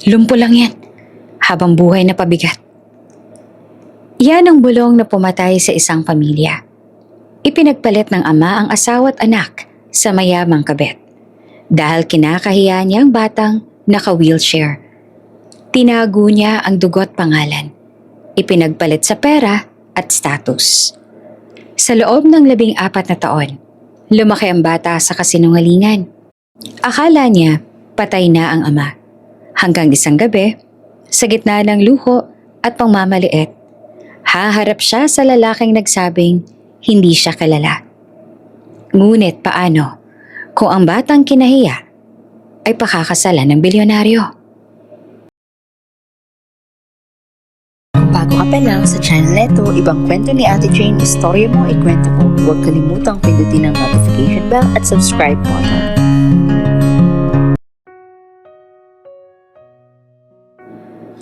Lumpo lang yan, habang buhay na pabigat. Yan ang bulong na pumatay sa isang pamilya. Ipinagpalit ng ama ang asawa at anak sa mayamang kabet dahil kinakahiya niya ang batang naka-wheelchair. Tinago niya ang dugo't pangalan. Ipinagpalit sa pera at status. Sa loob ng 14 na taon, lumaki ang bata sa kasinungalingan. Akala niya patay na ang ama. Hanggang isang gabi, sa gitna ng luho at pangmamaliit, haharap siya sa lalaking nagsabing hindi siya kilala. Ngunit paano kung ang batang kinahiya ay pakakasalan ng bilyonaryo? Bago ka pa lang sa channel neto, ibang kwento ni Ate Jane, istorya mo, ikwento ko. Huwag kalimutang pindutin ang notification bell at subscribe button.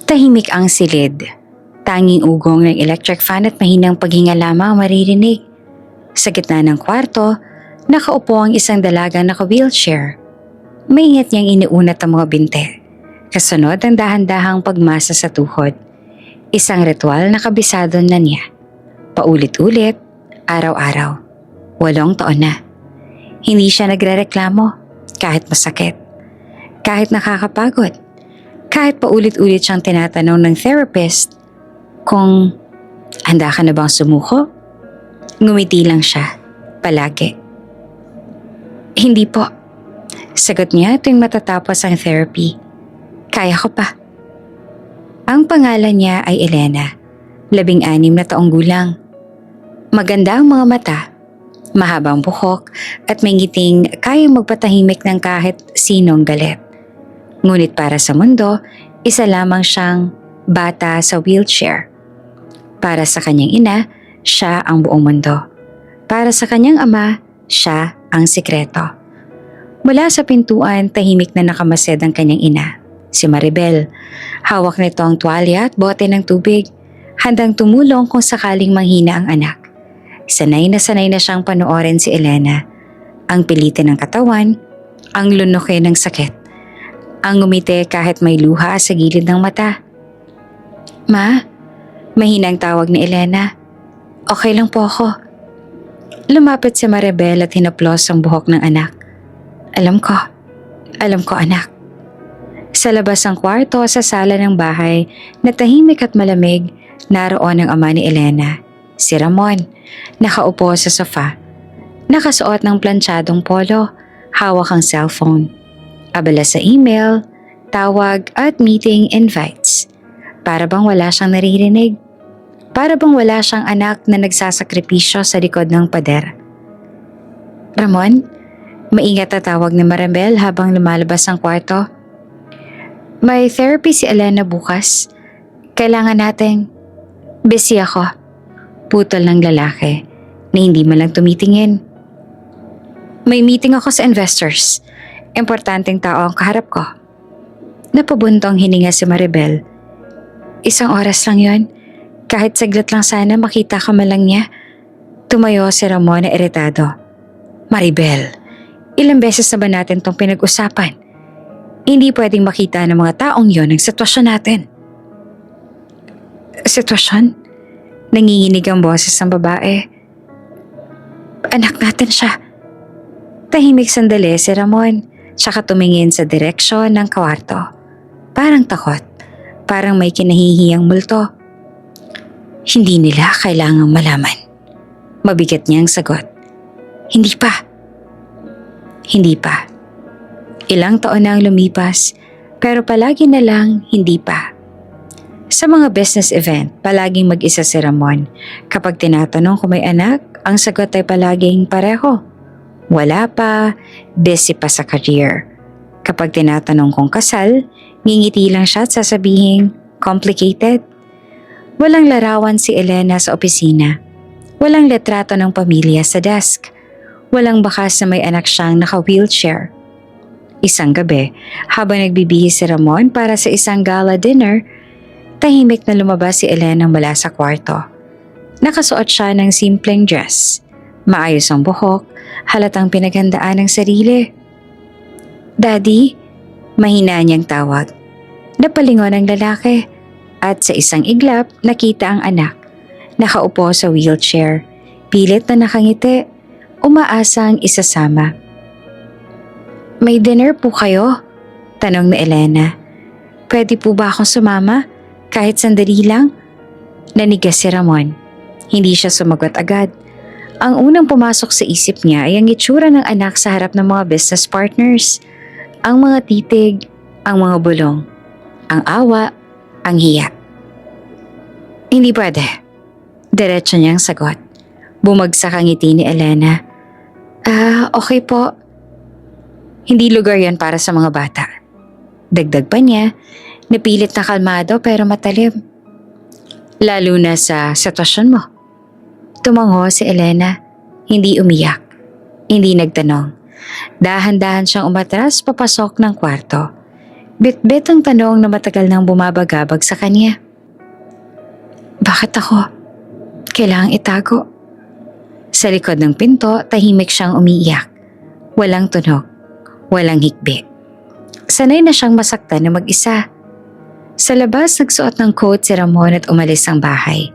Tahimik ang silid. Tanging ugong ng electric fan at mahinang paghinga lamang ang maririnig. Sa gitna ng kwarto, nakaupo ang isang dalagang naka-wheelchair. Maingat niyang iniunat ang mga binte. Kasunod ang dahan-dahang pagmasa sa tuhod. Isang ritual na kabisado na niya. Paulit-ulit, araw-araw. 8 taon na. Hindi siya nagrereklamo kahit masakit. Kahit nakakapagod. Kahit paulit-ulit siyang tinatanong ng therapist kung handa ka na bang sumuko? Ngumiti lang siya, palagi. Hindi po. Sagot niya tuwing matatapos ang therapy. Kaya ko pa. Ang pangalan niya ay Elena, 16 na taong gulang. Maganda ang mga mata, mahabang buhok at may ngiting kayang magpatahimik ng kahit sinong galit. Ngunit para sa mundo, isa lamang siyang bata sa wheelchair. Para sa kanyang ina, siya ang buong mundo. Para sa kanyang ama, siya ang sikreto. Mula sa pintuan, tahimik na nakamasid ang kanyang ina, si Maribel. Hawak nito ang tuwalya at bote ng tubig, handang tumulong kung sakaling manghina ang anak. Sanay na siyang panoorin si Elena, ang pilitin ng katawan, ang lunukin ng sakit, ang ngumiti kahit may luha sa gilid ng mata. Ma, mahinang tawag ni Elena. Okay lang po ako. Lumapit si Maribel at hinaplos ang buhok ng anak. Alam ko anak. Sa labas ng kwarto sa sala ng bahay na tahimik at malamig, naroon ang ama ni Elena, si Ramon, nakaupo sa sofa. Nakasuot ng plantsadong polo, hawak ang cellphone. Abala sa email, tawag at meeting invites. Para bang wala siyang naririnig. Para bang wala siyang anak na nagsasakripisyo sa likod ng pader. Ramon, maingat na tawag ni Maribel habang lumalabas ang kwarto. May therapy si Elena bukas. Kailangan nating... Busy ako. Putol ng lalaki na hindi man lang tumitingin. May meeting ako sa investors. Importanteng tao ang kaharap ko. Napabuntong hininga si Maribel. 1 oras lang yon. Kahit saglit lang sana makita ka man lang niya. Tumayo si Ramon na iritado. Maribel, ilang beses na ba natin tong pinag-usapan? Hindi pwedeng makita ng mga taong yon ang sitwasyon natin. Sitwasyon? Nanginginig ang boses ng babae. Anak natin siya. Tahimik sandali si Ramon, tsaka tumingin sa direksyon ng kwarto. Parang takot, parang may kinahihiyang multo. Hindi nila kailangang malaman. Mabigat niyang sagot. Hindi pa. Hindi pa. Ilang taon na ang lumipas, pero palagi na lang hindi pa. Sa mga business event, palaging mag-isa si Ramon. Kapag tinatanong kung may anak, ang sagot ay palaging pareho. Wala pa, busy pa sa career. Kapag tinatanong kung kasal, ngingiti lang siya at sasabihin, complicated. Walang larawan si Elena sa opisina. Walang litrato ng pamilya sa desk. Walang bakas na may anak siyang naka-wheelchair. Isang gabi, habang nagbibihis si Ramon para sa isang gala dinner, tahimik na lumabas si Elena mula sa kwarto. Nakasuot siya ng simpleng dress. Maayos ang buhok, halatang pinaghandaan ng sarili. Daddy, mahina niyang tawag. Napalingon ang lalaki at sa isang iglap nakita ang anak. Nakaupo sa wheelchair, pilit na nakangiti, umaasang isasama. May dinner po kayo? Tanong ni Elena. Pwede po ba akong sumama? Kahit sandali lang? Nanigas si Ramon. Hindi siya sumagot agad. Ang unang pumasok sa isip niya ay ang itsura ng anak sa harap ng mga business partners. Ang mga titig, ang mga bulong, ang awa, ang hiya. Hindi pwede. Diretso niyang sagot. Bumagsak ang ngiti ni Elena. Okay po. Hindi lugar yan para sa mga bata. Dagdag pa niya, napilit na kalmado pero matalim. Lalo na sa sitwasyon mo. Tumango si Elena, hindi umiyak, hindi nagtanong. Dahan-dahan siyang umatras papasok ng kwarto. Bit-bit ang tanong na matagal nang bumabagabag sa kanya. Bakit ako? Kailangang itago. Sa likod ng pinto, tahimik siyang umiiyak. Walang tunog, walang hikbi. Sanay na siyang masaktan na mag-isa. Sa labas, nagsuot ng coat si Ramon at umalis ang bahay.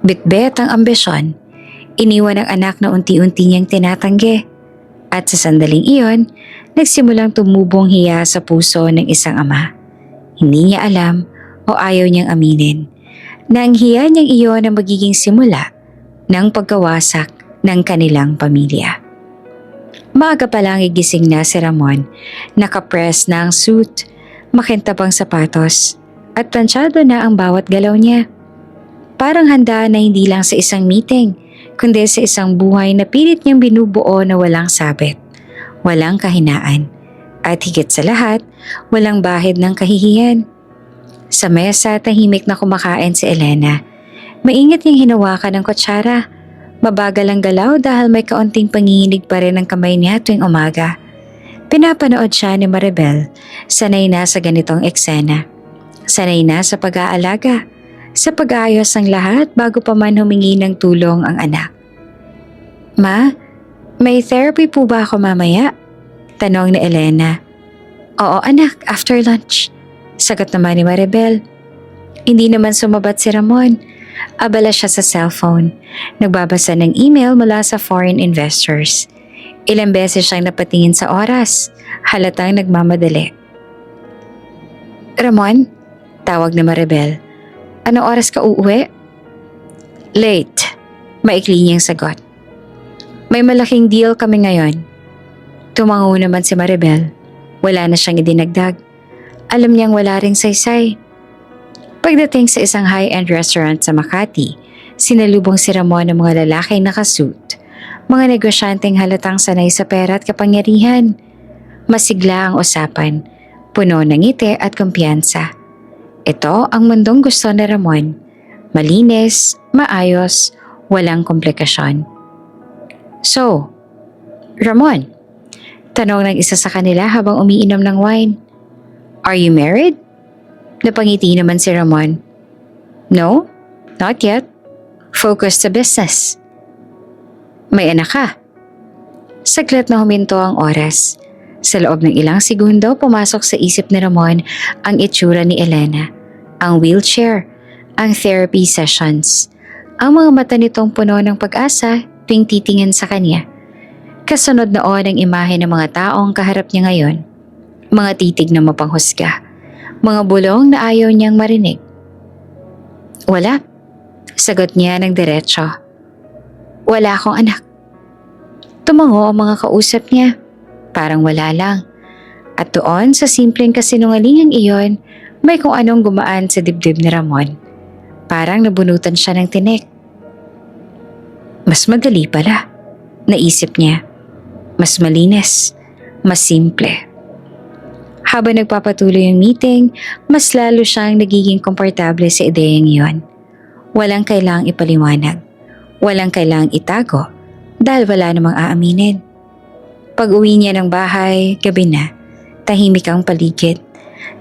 Bit-bit ang ambisyon. Iniwan ang anak na unti-unti niyang tinatanggi. At sa sandaling iyon, nagsimulang tumubong hiya sa puso ng isang ama. Hindi niya alam o ayaw niyang aminin na ang hiya niyang iyon ang magiging simula ng pagkawasak ng kanilang pamilya. Maaga pa lang igising na si Ramon, nakapress na ang suit, makintabang sapatos, at plansyado na ang bawat galaw niya. Parang handa na hindi lang sa isang meeting, kundi sa isang buhay na pilit niyang binubuo na walang sabit, walang kahinaan, at higit sa lahat, walang bahid ng kahihiyan. Sa mesa, tahimik na kumakain si Elena. Maingat niyang hinawakan ng kutsara. Mabagal ang galaw dahil may kaunting panginginig pa rin ang kamay niya tuwing umaga. Pinapanood siya ni Maribel, sanay na sa ganitong eksena. Sanay na sa pag-aalaga, sa pag-aayos ng lahat bago pa man humingi ng tulong ang anak. Ma, may therapy po ba ako mamaya? Tanong ni Elena. Oo anak, after lunch. Sagot naman ni Maribel. Hindi naman sumabat si Ramon. Abala siya sa cellphone. Nagbabasa ng email mula sa foreign investors. Ilang beses siyang napatingin sa oras. Halatang nagmamadali. Ramon? Tawag ni Maribel. Anong oras ka uuwi? Late. Maikli niyang sagot. May malaking deal kami ngayon. Tumango naman si Maribel. Wala na siyang idinagdag. Alam niyang wala ring saysay. Pagdating sa isang high-end restaurant sa Makati, sinalubong si Ramon ng mga lalaki nakasuit. Mga negosyanteng halatang sanay sa pera at kapangyarihan. Masigla ang usapan, puno ng ngiti at kumpiyansa. Ito ang mundong gusto ni Ramon. Malinis, maayos, walang komplikasyon. So, Ramon, tanong ng isa sa kanila habang umiinom ng wine. Are you married? Napangiti naman si Ramon. No, not yet. Focus sa business. May anak ka? Saglit na huminto ang oras. Sa loob ng ilang segundo, pumasok sa isip ni Ramon ang itsura ni Elena, ang wheelchair, ang therapy sessions, ang mga mata nitong puno ng pag-asa tuwing titingin sa kanya. Kasunod noon ang imahe ng mga taong kaharap niya ngayon, mga titig na mapanghusga, mga bulong na ayaw niyang marinig. Wala, sagot niya ng diretso. Wala akong anak. Tumango ang mga kausap niya, parang wala lang. At doon sa simpleng kasinungalingang iyon, may kung anong gumaan sa dibdib ni Ramon. Parang nabunutan siya ng tinik. Mas magali pala, naisip niya. Mas malinis, mas simple. Habang nagpapatuloy ang meeting, mas lalo siyang nagiging komportable sa ideyang iyon. Walang kailangang ipaliwanag. Walang kailangang itago dahil wala namang aaminin. Pag-uwi niya ng bahay, gabi na, tahimik ang paligid.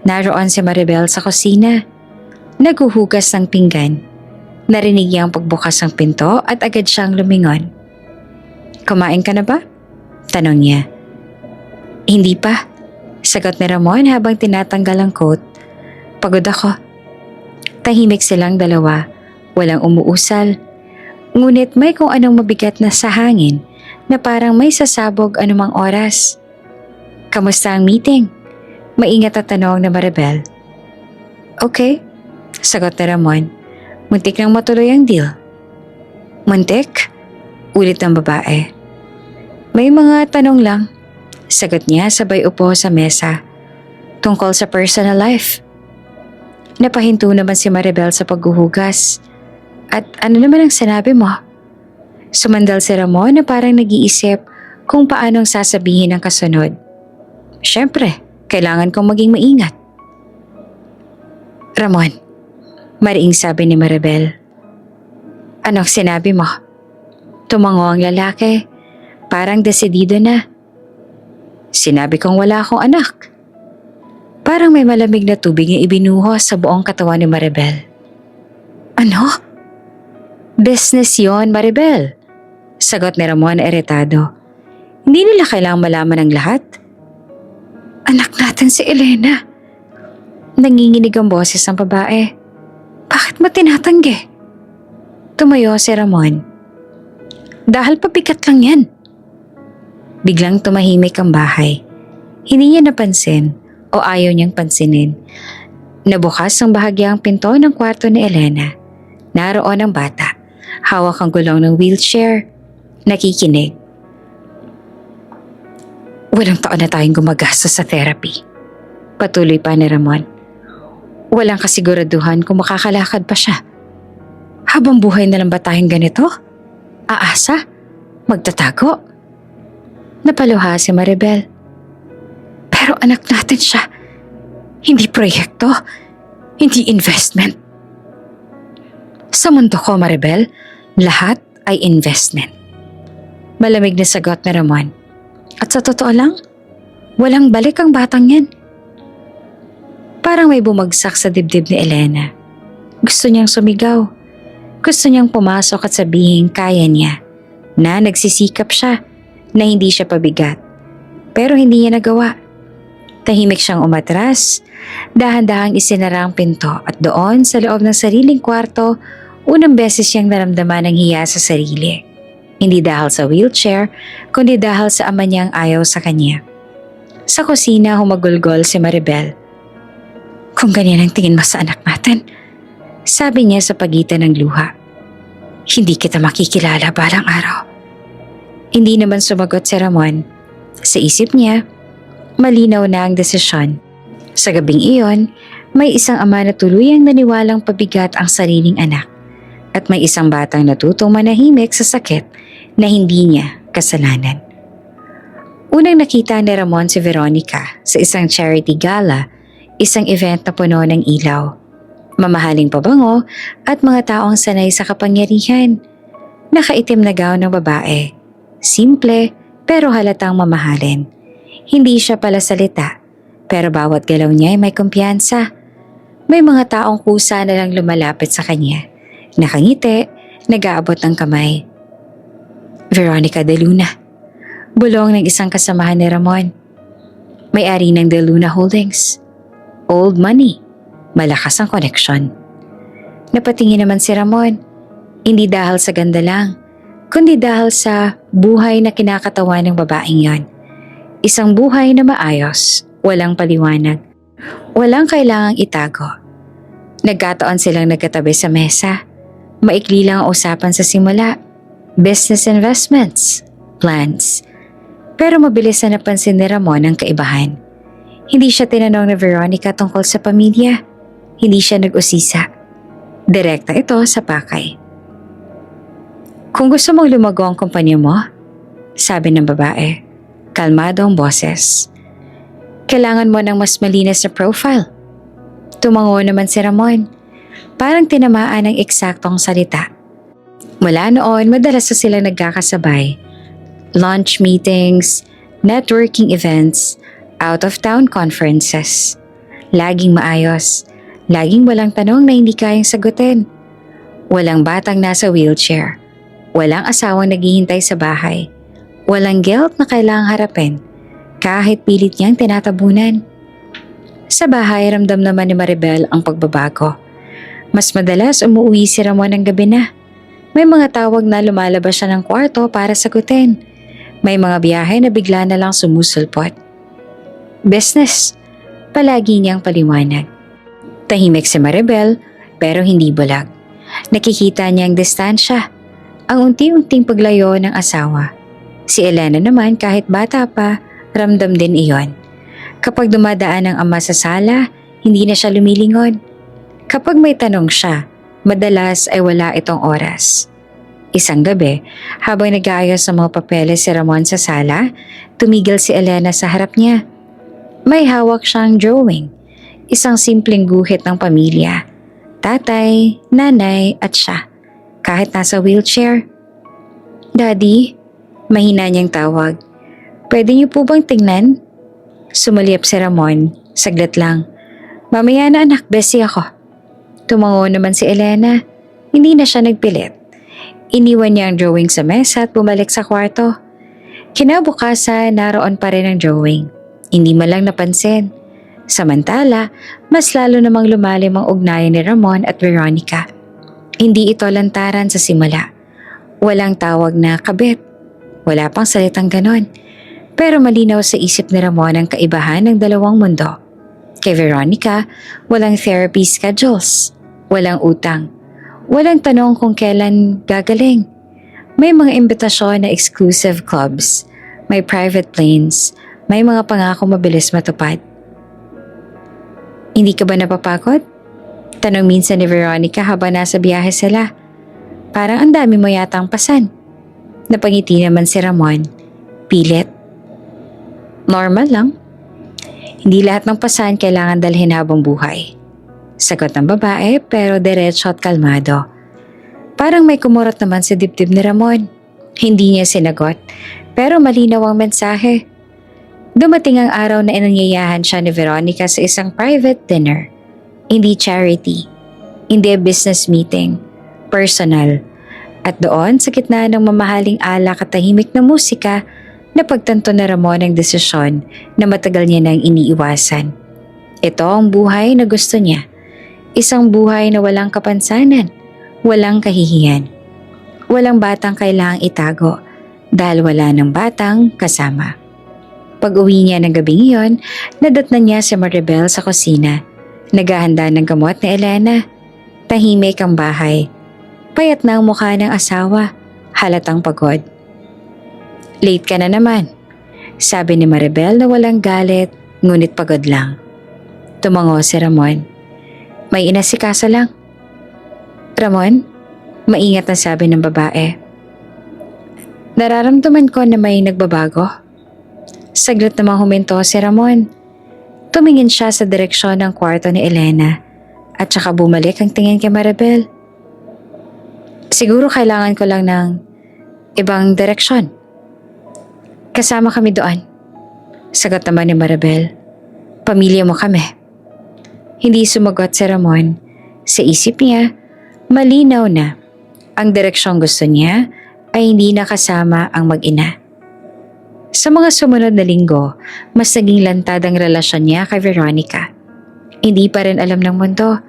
Naroon si Maribel sa kusina. Naghuhugas ng pinggan. Narinig niya ang pagbukas ng pinto at agad siyang lumingon. Kumain ka na ba? Tanong niya. Hindi pa. Sagot ni Ramon habang tinatanggal ang coat. Pagod ako. Tahimik silang dalawa, walang umuusal. Ngunit may kung anong mabigat na sa hangin na parang may sasabog anumang oras. Kamusta ang meeting? Maingat at tanong na Maribel. Okay, sagot ni Ramon. Muntik nang matuloy ang deal. Muntik? Ulit ng babae. May mga tanong lang, sagot niya sabay upo sa mesa. Tungkol sa personal life. Napahinto naman si Maribel sa paghuhugas. At ano naman ang sinabi mo? Sumandal si Ramon na parang nag-iisip kung paanong sasabihin ang kasunod. Siyempre, kailangan kong maging maingat. Ramon, mariing sabi ni Maribel. Anong sinabi mo? Tumango ang lalaki, parang desidido na. Sinabi kong wala akong anak. Parang may malamig na tubig na ibinuhos sa buong katawan ni Maribel. Ano? Business yon, Maribel. Sagot ni Ramon na iritado. Hindi nila kailangang malaman ang lahat. Anak natin si Elena. Nanginginig ang boses ng babae. Bakit mo tinatanggi? Tumayo si Ramon. Dahil pabigat lang yan. Biglang tumahimik ang bahay. Hindi niya napansin o ayaw niyang pansinin. Nabukas ang bahagyang pinto ng kwarto ni Elena. Naroon ang bata. Hawak ang gulong ng wheelchair. Nakikinig. Walang taon na tayong gumagastos sa therapy. Patuloy pa ni Ramon. Walang kasiguraduhan kung makakalakad pa siya. Habang buhay na lang ba tayong ganito? Aasa? Magtatago? Napaluha si Maribel. Pero anak natin siya. Hindi proyekto. Hindi investment. Sa mundo ko, Maribel, lahat ay investment. Malamig na sagot ni Ramon. At sa totoo lang, walang balik ang batang yan. Parang may bumagsak sa dibdib ni Elena. Gusto niyang sumigaw. Gusto niyang pumasok at sabihin kaya niya. Na nagsisikap siya, na hindi siya pabigat. Pero hindi niya nagawa. Tahimik siyang umatras, dahan-dahang isinara ang pinto at doon sa loob ng sariling kwarto, unang beses siyang naramdaman ng hiya sa sarili. Hindi dahil sa wheelchair, kundi dahil sa ama niyang ayaw sa kanya. Sa kusina humagulgol si Maribel. Kung ganyan ang tingin mo sa anak natin, sabi niya sa pagitan ng luha. Hindi kita makikilala balang araw. Hindi naman sumagot si Ramon. Sa isip niya, malinaw na ang desisyon. Sa gabing iyon, may isang ama na tuluyang naniwalang pabigat ang sariling anak. At may isang batang natutong manahimik sa sakit na hindi niya kasalanan. Unang nakita ni Ramon si Veronica sa isang charity gala, isang event na puno ng ilaw, mamahaling pabango at mga taong sanay sa kapangyarihan. Nakaitim na gown ng babae. Simple pero halatang mamahalin. Hindi siya pala salita, pero bawat galaw niya ay may kumpiyansa. May mga taong kusa na lang lumalapit sa kanya. Nakangiti, nag-aabot ng kamay. Veronica De Luna. Bulong ng isang kasamahan ni Ramon. May-ari ng De Luna Holdings. Old money. Malakas ang koneksyon. Napatingin naman si Ramon. Hindi dahil sa ganda lang, kundi dahil sa buhay na kinakatawan ng babaeng yon. Isang buhay na maayos, walang paliwanag, walang kailangang itago. Nagkataon silang nagkatabi sa mesa. Maikli lang ang usapan sa simula. Business investments, plans. Pero mabilis na napansin ni Ramon ang kaibahan. Hindi siya tinanong ni Veronica tungkol sa pamilya. Hindi siya nag-usisa. Direkta ito sa pakay. Kung gusto mong lumago ang kumpanya mo, sabi ng babae, kalmado ang boses. Kailangan mo ng mas malinis na profile. Tumango naman si Ramon. Parang tinamaan ng eksaktong salita. Mula noon, madalas na sila nagkakasabay. Lunch meetings, networking events, out-of-town conferences. Laging maayos. Laging walang tanong na hindi kayang sagutin. Walang batang nasa wheelchair. Walang asawang naghihintay sa bahay. Walang guilt na kailangang harapin kahit pilit niyang tinatabunan. Sa bahay, ramdam naman ni Maribel ang pagbabago. Mas madalas umuwi si Ramon ng gabi na. May mga tawag na lumalabas siya ng kwarto para sagutin. May mga biyahe na bigla na lang sumusulpot. Business, palagi niyang paliwanag. Tahimik si Maribel pero hindi bulag. Nakikita niya ang distansya, ang unti-unting paglayo ng asawa. Si Elena naman kahit bata pa, ramdam din iyon. Kapag dumadaan ang ama sa sala, hindi na siya lumilingon. Kapag may tanong siya, madalas ay wala itong oras. Isang gabi, habang nag-aayos ng mga papeles si Ramon sa sala, tumigil si Elena sa harap niya. May hawak siyang drawing, isang simpleng guhit ng pamilya. Tatay, nanay at siya, kahit nasa wheelchair. Daddy, mahina niyang tawag. Pwede niyo po bang tingnan? Sumaliap si Ramon, saglit lang. Mamaya na anak, busy ako. Tumango naman si Elena. Hindi na siya nagpilit. Iniwan niya ang drawing sa mesa at bumalik sa kwarto. Kinabukasan, naroon pa rin ang drawing. Hindi man lang napansin. Samantala, mas lalo namang lumalim ang ugnayan ni Ramon at Veronica. Hindi ito lantaran sa simula. Walang tawag na kabit. Wala pang salitang ganon. Pero malinaw sa isip ni Ramon ang kaibahan ng dalawang mundo. Kay Veronica, walang therapy schedules, walang utang, walang tanong kung kailan gagaling. May mga imbitasyon na exclusive clubs, may private planes, may mga pangako mabilis matupad. Hindi ka ba napapagod? Tanong minsan ni Veronica habang nasa biyahe sila. Parang ang dami mo yatang pasan. Napangiti naman si Ramon. Pilit. Normal lang. Hindi lahat ng pasan kailangan dalhin habang buhay. Sagot ng babae pero diretso at kalmado. Parang may kumurot naman sa dibdib ni Ramon. Hindi niya sinagot pero malinaw ang mensahe. Dumating ang araw na inanyayahan siya ni Veronica sa isang private dinner. Hindi charity, hindi business meeting, personal. At doon sa gitna ng mamahaling alak at tahimik na musika, napagtanto na Ramon ang desisyon na matagal niya nang iniiwasan. Ito ang buhay na gusto niya. Isang buhay na walang kapansanan, walang kahihiyan. Walang batang kailangang itago dahil wala ng batang kasama. Pag-uwi niya ng gabing iyon, nadatnan niya si Maribel sa kusina. Naghahanda ng gamot ni Elena. Tahimik ang bahay. Payat na ang mukha ng asawa. Halatang pagod. Late ka na naman, sabi ni Maribel na walang galit, ngunit pagod lang. Tumango si Ramon. May inasikaso lang. Ramon, maingat na sabi ng babae. Nararamdaman ko na may nagbabago. Saglit namang huminto si Ramon. Tumingin siya sa direksyon ng kwarto ni Elena at saka bumalik ang tingin kay Maribel. Siguro kailangan ko lang ng ibang direksyon. Kasama kami doon. Sagot naman ni Maribel. Pamilya mo kami. Hindi sumagot si Ramon. Sa isip niya, malinaw na ang direksyong gusto niya ay hindi nakasama ang mag-ina. Sa mga sumunod na linggo, mas naging lantad ang relasyon niya kay Veronica. Hindi pa rin alam ng mundo,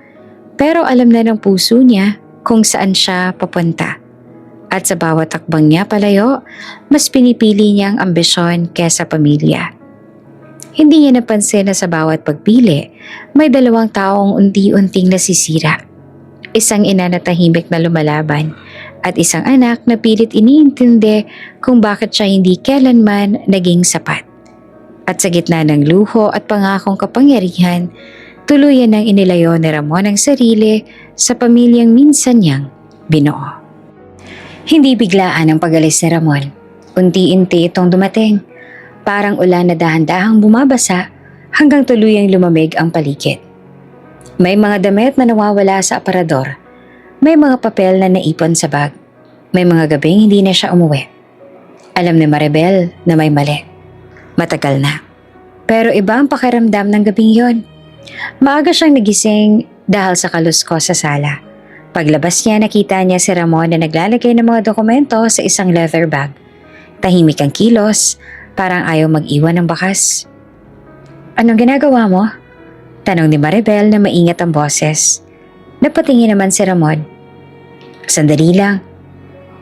pero alam na ng puso niya kung saan siya papunta. At sa bawat takbang niya palayo, mas pinipili niya ang ambisyon kesa pamilya. Hindi niya napansin na sa bawat pagpili, may dalawang taong unti-unting nasisira. Isang ina na tahimik na lumalaban at isang anak na pilit iniintindi kung bakit siya hindi kailanman naging sapat. At sa gitna ng luho at pangakong kapangyarihan, tuluyan nang inilayo ni Ramon ang sarili sa pamilyang minsan niyang binuo. Hindi biglaan ang pag-alis ni Ramon. Unti-unti itong dumating. Parang ulan na dahan-dahang bumabasa hanggang tuluyang lumamig ang paligid. May mga damit na nawawala sa aparador. May mga papel na naipon sa bag. May mga gabing hindi na siya umuwi. Alam ni Maribel na may mali. Matagal na. Pero iba ang pakiramdam ng gabing yon. Maaga siyang nagising dahil sa kalusko sa sala. Paglabas niya, nakita niya si Ramon na naglalagay ng mga dokumento sa isang leather bag. Tahimik ang kilos, parang ayaw mag-iwan ng bakas. Anong ginagawa mo? Tanong ni Maribel na maingat ang boses. Napatingin naman si Ramon. Sandali lang.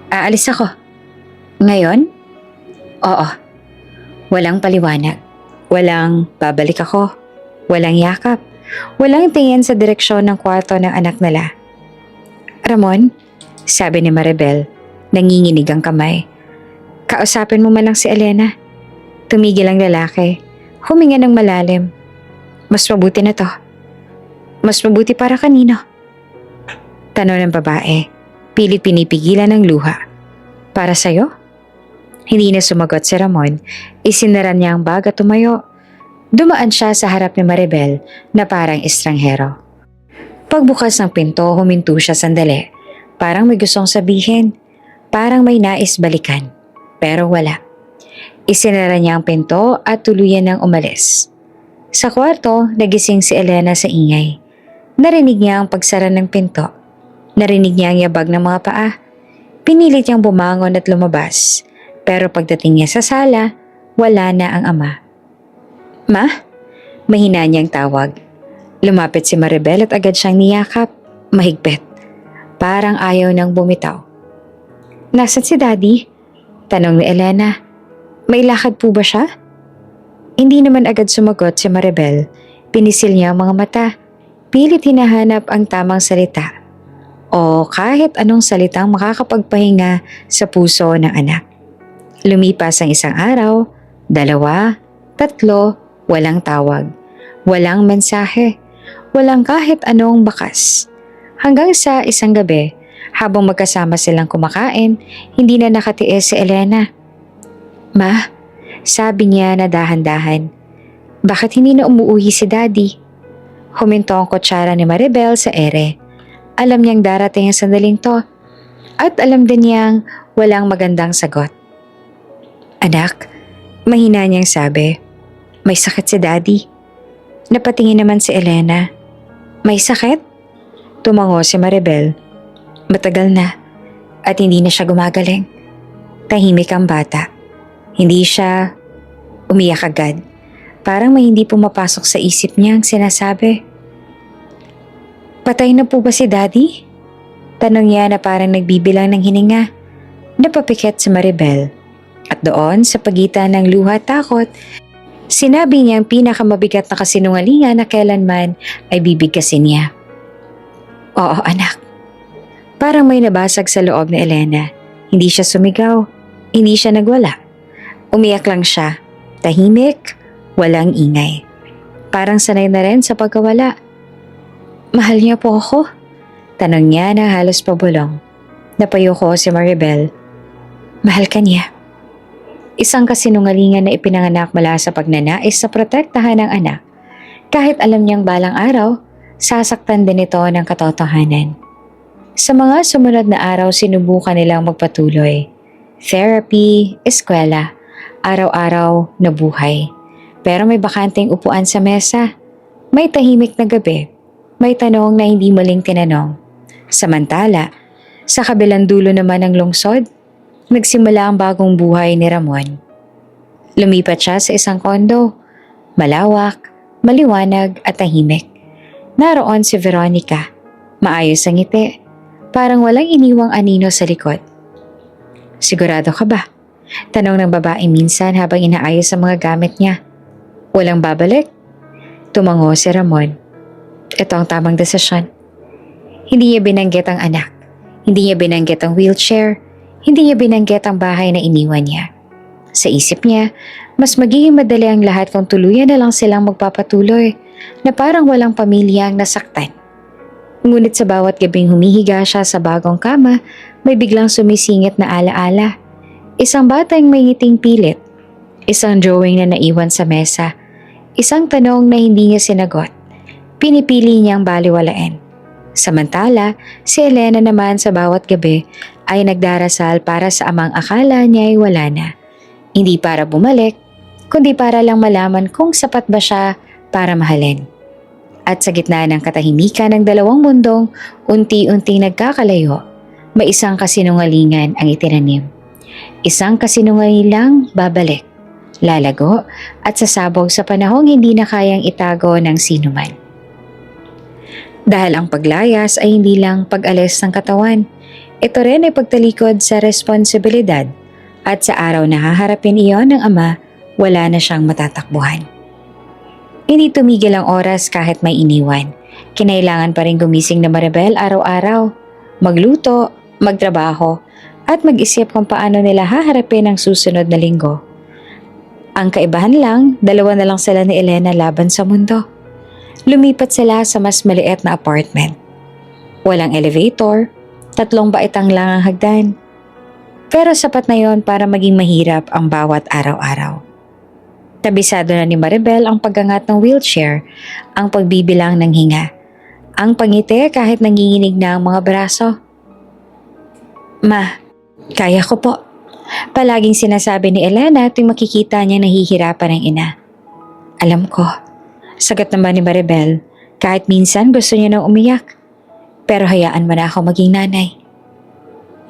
Aalis ako. Ngayon? Oo. Walang paliwanag. Walang babalik ako. Walang yakap. Walang tingin sa direksyon ng kwarto ng anak nila. Ramon, sabi ni Maribel, nanginginig ang kamay. Kausapin mo man lang si Elena. Tumigil ang lalaki. Huminga ng malalim. Mas mabuti na to. Mas mabuti para kanino? Tanong ng babae. Pilit pinipigilan ng luha. Para sa'yo? Hindi na sumagot si Ramon. Isinara niya ang bag at tumayo. Dumaan siya sa harap ni Maribel na parang estranghero. Pagbukas ng pinto, huminto siya sandali. Parang may gustong sabihin. Parang may nais balikan. Pero wala. Isinara niya ang pinto at tuluyan nang umalis. Sa kwarto, nagising si Elena sa ingay. Narinig niya ang pagsara ng pinto. Narinig niya ang yabag ng mga paa. Pinilit niyang bumangon at lumabas. Pero pagdating niya sa sala, wala na ang ama. Ma? Mahina niyang tawag. Lumapit si Maribel at agad siyang niyakap. Mahigpit. Parang ayaw nang bumitaw. Nasaan si Daddy? Tanong ni Elena. May lakad po ba siya? Hindi naman agad sumagot si Maribel. Pinisil niya ang mga mata. Pilit hinahanap ang tamang salita. O kahit anong salitang makakapagpahinga sa puso ng anak. Lumipas ang isang araw, 2, 3, walang tawag. Walang mensahe. Walang kahit anong bakas. Hanggang sa isang gabi, habang magkasama silang kumakain, hindi na nakatiis si Elena. Ma, sabi niya na dahan-dahan. Bakit hindi na umuuwi si Daddy? Huminto ang kutsara ni Maribel sa ere. Alam niyang darating ang sandaling to. At alam din niyang walang magandang sagot. Anak, mahina niyang sabi. May sakit si Daddy. Napatingin naman si Elena. May sakit? Tumango si Maribel. Matagal na at hindi na siya gumagaling. Tahimik ang bata. Hindi siya umiyak agad. Parang may hindi pumapasok sa isip niya ang sinasabi. Patay na po ba si Daddy? Tanong niya na parang nagbibilang ng hininga. Napapikit si Maribel. At doon sa pagitan ng luha at takot, sinabi niya ang pinakamabigat na kasinungalingan na kailanman ay bibigkasin niya. Oo anak. Parang may nabasag sa loob ni Elena. Hindi siya sumigaw. Hindi siya nagwala. Umiyak lang siya. Tahimik, walang ingay. Parang sanay na rin sa pagkawala. Mahal niya po ako? Tanong niya na halos pabulong. Napayuko si Maribel. Mahal ka niya. Isang kasinungalingan na ipinanganak mula sa pagnanais sa protektahan ng anak. Kahit alam niyang balang araw, sasaktan din ito ng katotohanan. Sa mga sumunod na araw, sinubukan nilang magpatuloy. Therapy, eskwela, araw-araw na buhay. Pero may bakanting upuan sa mesa. May tahimik na gabi. May tanong na hindi muling tinanong. Samantala, sa kabilang dulo naman ng lungsod, nagsimula ang bagong buhay ni Ramon. Lumipat siya sa isang kondo. Malawak, maliwanag at tahimik. Naroon si Veronica. Maayos ang ngiti. Parang walang iniwang anino sa likod. Sigurado ka ba? Tanong ng babae minsan habang inaayos ang mga gamit niya. Walang babalik? Tumango si Ramon. Ito ang tamang desisyon. Hindi niya binanggit ang anak. Hindi niya binanggit ang wheelchair. Hindi niya binanggit ang bahay na iniwan niya. Sa isip niya, mas magiging madali ang lahat kung tuluyan na lang silang magpapatuloy na parang walang pamilyang nasaktan. Ngunit sa bawat gabing humihiga siya sa bagong kama, may biglang sumisingit na alaala. Isang batang may ngiting pilit. Isang drawing na naiwan sa mesa. Isang tanong na hindi niya sinagot. Pinipili niyang baliwalain. Samantala, si Elena naman sa bawat gabi ay nagdarasal para sa amang akala niya ay wala na. Hindi para bumalik, kundi para lang malaman kung sapat ba siya para mahalin. At sa gitna ng katahimikan ng dalawang mundong, unti-unting nagkakalayo, may isang kasinungalingan ang itinanim. Isang kasinungalingang babalik, lalago at sasabog sa panahong hindi na kayang itago ng sinuman. Dahil ang paglayas ay hindi lang pag-alis ng katawan. Ito rin ay pagtalikod sa responsibilidad at sa araw na haharapin iyon ng ama, wala na siyang matatakbuhan. Hindi tumigil ang oras kahit may iniwan. Kinailangan pa rin gumising na Maribel araw-araw, magluto, magtrabaho, at mag-isip kung paano nila haharapin ang susunod na linggo. Ang kaibahan lang, dalawa na lang sila ni Elena laban sa mundo. Lumipat sila sa mas maliit na apartment. Walang elevator, 3 baitang lang ang hagdan. Pero sapat na yon para maging mahirap ang bawat araw-araw. Kabisado na ni Maribel ang paggangat ng wheelchair, ang pagbibilang ng hinga, ang pangiti kahit nanginginig na ang mga braso. Ma, kaya ko po. Palaging sinasabi ni Elena tuwing makikita niya nahihirapan ang ina. Alam ko. Sagot naman ni Maribel, kahit minsan gusto niya nang umiyak. Pero hayaan mo na ako maging nanay.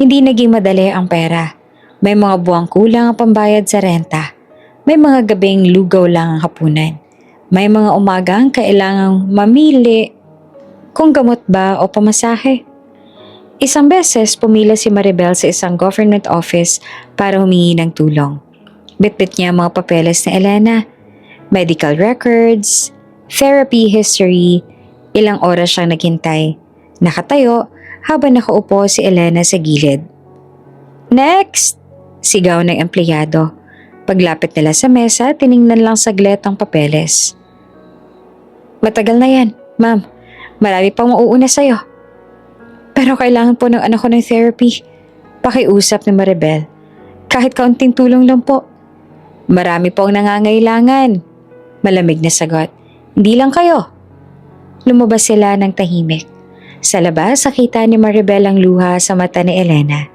Hindi naging madali ang pera. May mga buwang kulang ang pambayad sa renta. May mga gabing lugaw lang ang hapunan. May mga umagang kailangang mamili kung gamot ba o pamasahe. Isang beses pumila si Maribel sa isang government office para humingi ng tulong. Bitbit niya ang mga papeles ni Elena, medical records, therapy history, ilang oras siyang naghintay. Nakatayo habang nakaupo si Elena sa gilid. Next! Sigaw ng empleyado. Paglapit nila sa mesa, tiningnan lang saglit ang papeles. Matagal na yan, ma'am. Marami pang mauuna sa'yo. Pero kailangan po ng anak ko ng therapy. Pakiusap ni Maribel. Kahit kaunting tulong lang po. Marami po ang nangangailangan. Malamig na sagot. Hindi lang kayo. Lumabas sila ng tahimik. Sa labas, nakita ni Maribel ang luha sa mata ni Elena.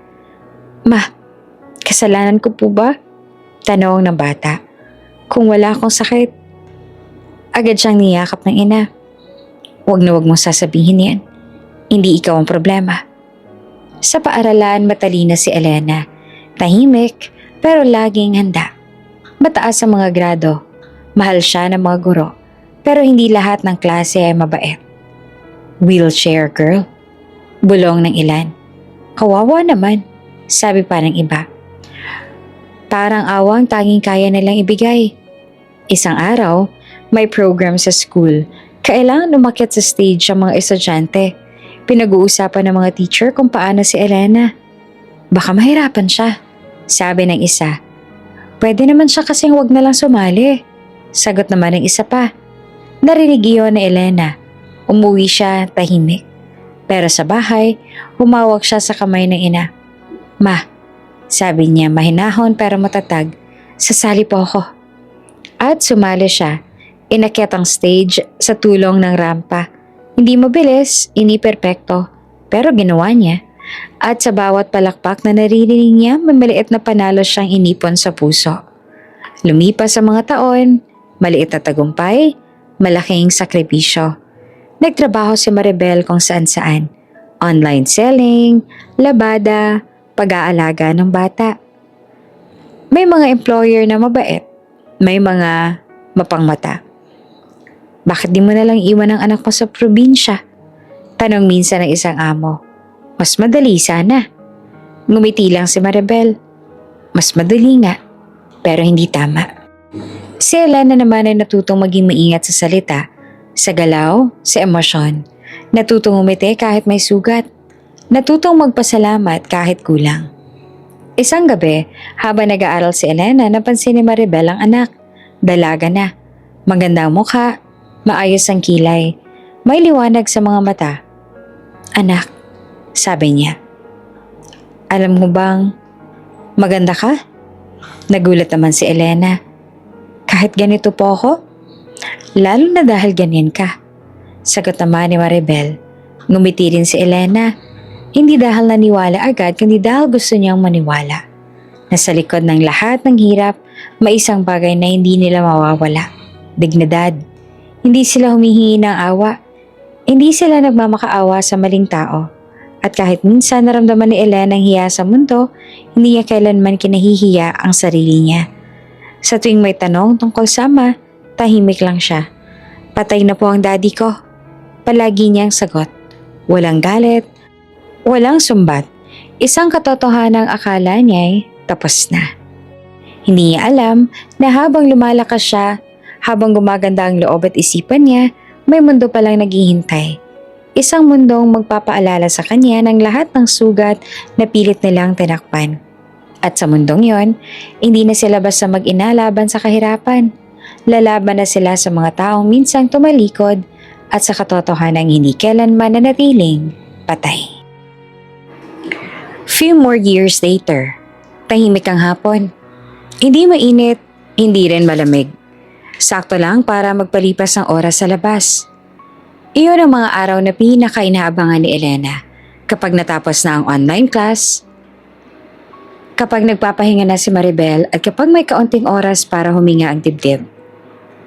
Ma, kasalanan ko po ba? Tanong ng bata. Kung wala akong sakit. Agad siyang niyakap ng ina. Huwag na huwag mong sasabihin yan. Hindi ikaw ang problema. Sa paaralan, matalino si Elena. Tahimik, pero laging handa. Mataas ang mga grado. Mahal siya ng mga guro. Pero hindi lahat ng klase ay mabait. Wheelchair girl. Bulong ng ilan. Kawawa naman, sabi pa ng iba. Parang awang tanging kaya nilang ibigay. Isang araw, may program sa school. Kailangan umakyat sa stage ang mga estudyante. Pinag-uusapan ng mga teacher kung paano si Elena. Baka mahirapan siya, sabi ng isa. Pwede naman siya kasing wag na lang sumali. Sagot naman ng isa pa. Narinig iyon ni Elena. Umuwi siya tahimik. Pero sa bahay, humawak siya sa kamay ng ina. Ma, sabi niya mahinahon pero matatag, sasali po ako. At sumali siya. Inakyat ang stage sa tulong ng rampa. Hindi mabilis, hindi perpekto, pero ginawa niya. At sa bawat palakpak na naririnig niya, may maliit na panalo siyang inipon sa puso. Lumipas ang mga taon, maliit na tagumpay, malaking sakripisyo. Nagtrabaho si Maribel kung saan-saan. Online selling, labada, pag-aalaga ng bata. May mga employer na mabait, may mga mapangmata. Bakit di mo nalang iwan ang anak mo sa probinsya? Tanong minsan ng isang amo. Mas madali sana. Ngumiti lang si Maribel. Mas madali nga, pero hindi tama. Si Elena naman ay natutong maging maingat sa salita, sa galaw, sa emosyon. Natutong umiti kahit may sugat. Natutong magpasalamat kahit kulang. Isang gabi, habang nag-aaral si Elena, napansin ni Maribel ang anak. Dalaga na. Maganda ang mukha, maayos ang kilay, may liwanag sa mga mata. Anak, sabi niya. Alam mo bang maganda ka? Nagulat naman si Elena. Kahit ganito po ako? Lalo na dahil ganyan ka. Sagot naman ni Maribel. Ngumiti rin si Elena. Hindi dahil naniwala agad, kundi dahil gusto niyang maniwala. Nasa likod ng lahat ng hirap, may isang bagay na hindi nila mawawala. Dignidad. Hindi sila humihingi ng awa. Hindi sila nagmamakaawa sa maling tao. At kahit minsan naramdaman ni Elena ang hiya sa mundo, hindi niya kailanman kinahihiya ang sarili niya. Sa tuwing may tanong tungkol sa ama, tahimik lang siya. Patay na po ang daddy ko. Palagi niyang sagot. Walang galit, walang sumbat. Isang katotohanang akala niya'y tapos na. Hindi niya alam na habang lumalakas siya, habang gumaganda ang loob at isipan niya, may mundo palang naghihintay. Isang mundong magpapaalala sa kanya ng lahat ng sugat na pilit nilang tinakpan. At sa mundong yon, hindi na sila basta mag-ina laban sa kahirapan. Lalaban na sila sa mga taong minsang tumalikod at sa katotohanang hindi kailanman nanatiling patay. Few more years later, tahimik ang hapon. Hindi mainit, hindi rin malamig. Sakto lang para magpalipas ng oras sa labas. Iyon ang mga araw na pinaka-inaabangan ni Elena kapag natapos na ang online class, kapag nagpapahinga na si Maribel at kapag may kaunting oras para huminga ang dibdib.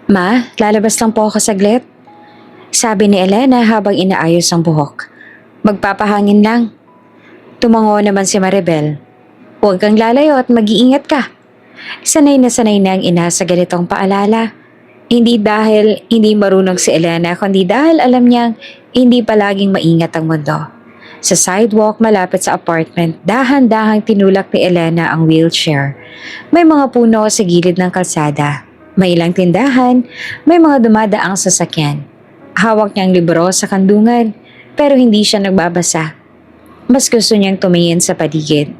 Ma, lalabas lang po ako saglit. Sabi ni Elena habang inaayos ang buhok. Magpapahangin lang. Tumango naman si Maribel. Huwag kang lalayo at mag-iingat ka. Sanay na ang ina sa ganitong paalala. Hindi dahil hindi marunong si Elena, kundi dahil alam niyang hindi palaging maingat ang mundo. Sa sidewalk malapit sa apartment, dahan-dahang tinulak ni Elena ang wheelchair. May mga puno sa gilid ng kalsada. May ilang tindahan, may mga dumadaang sasakyan. Hawak niyang libro sa kandungan, pero hindi siya nagbabasa. Mas gusto niyang tumingin sa paligid.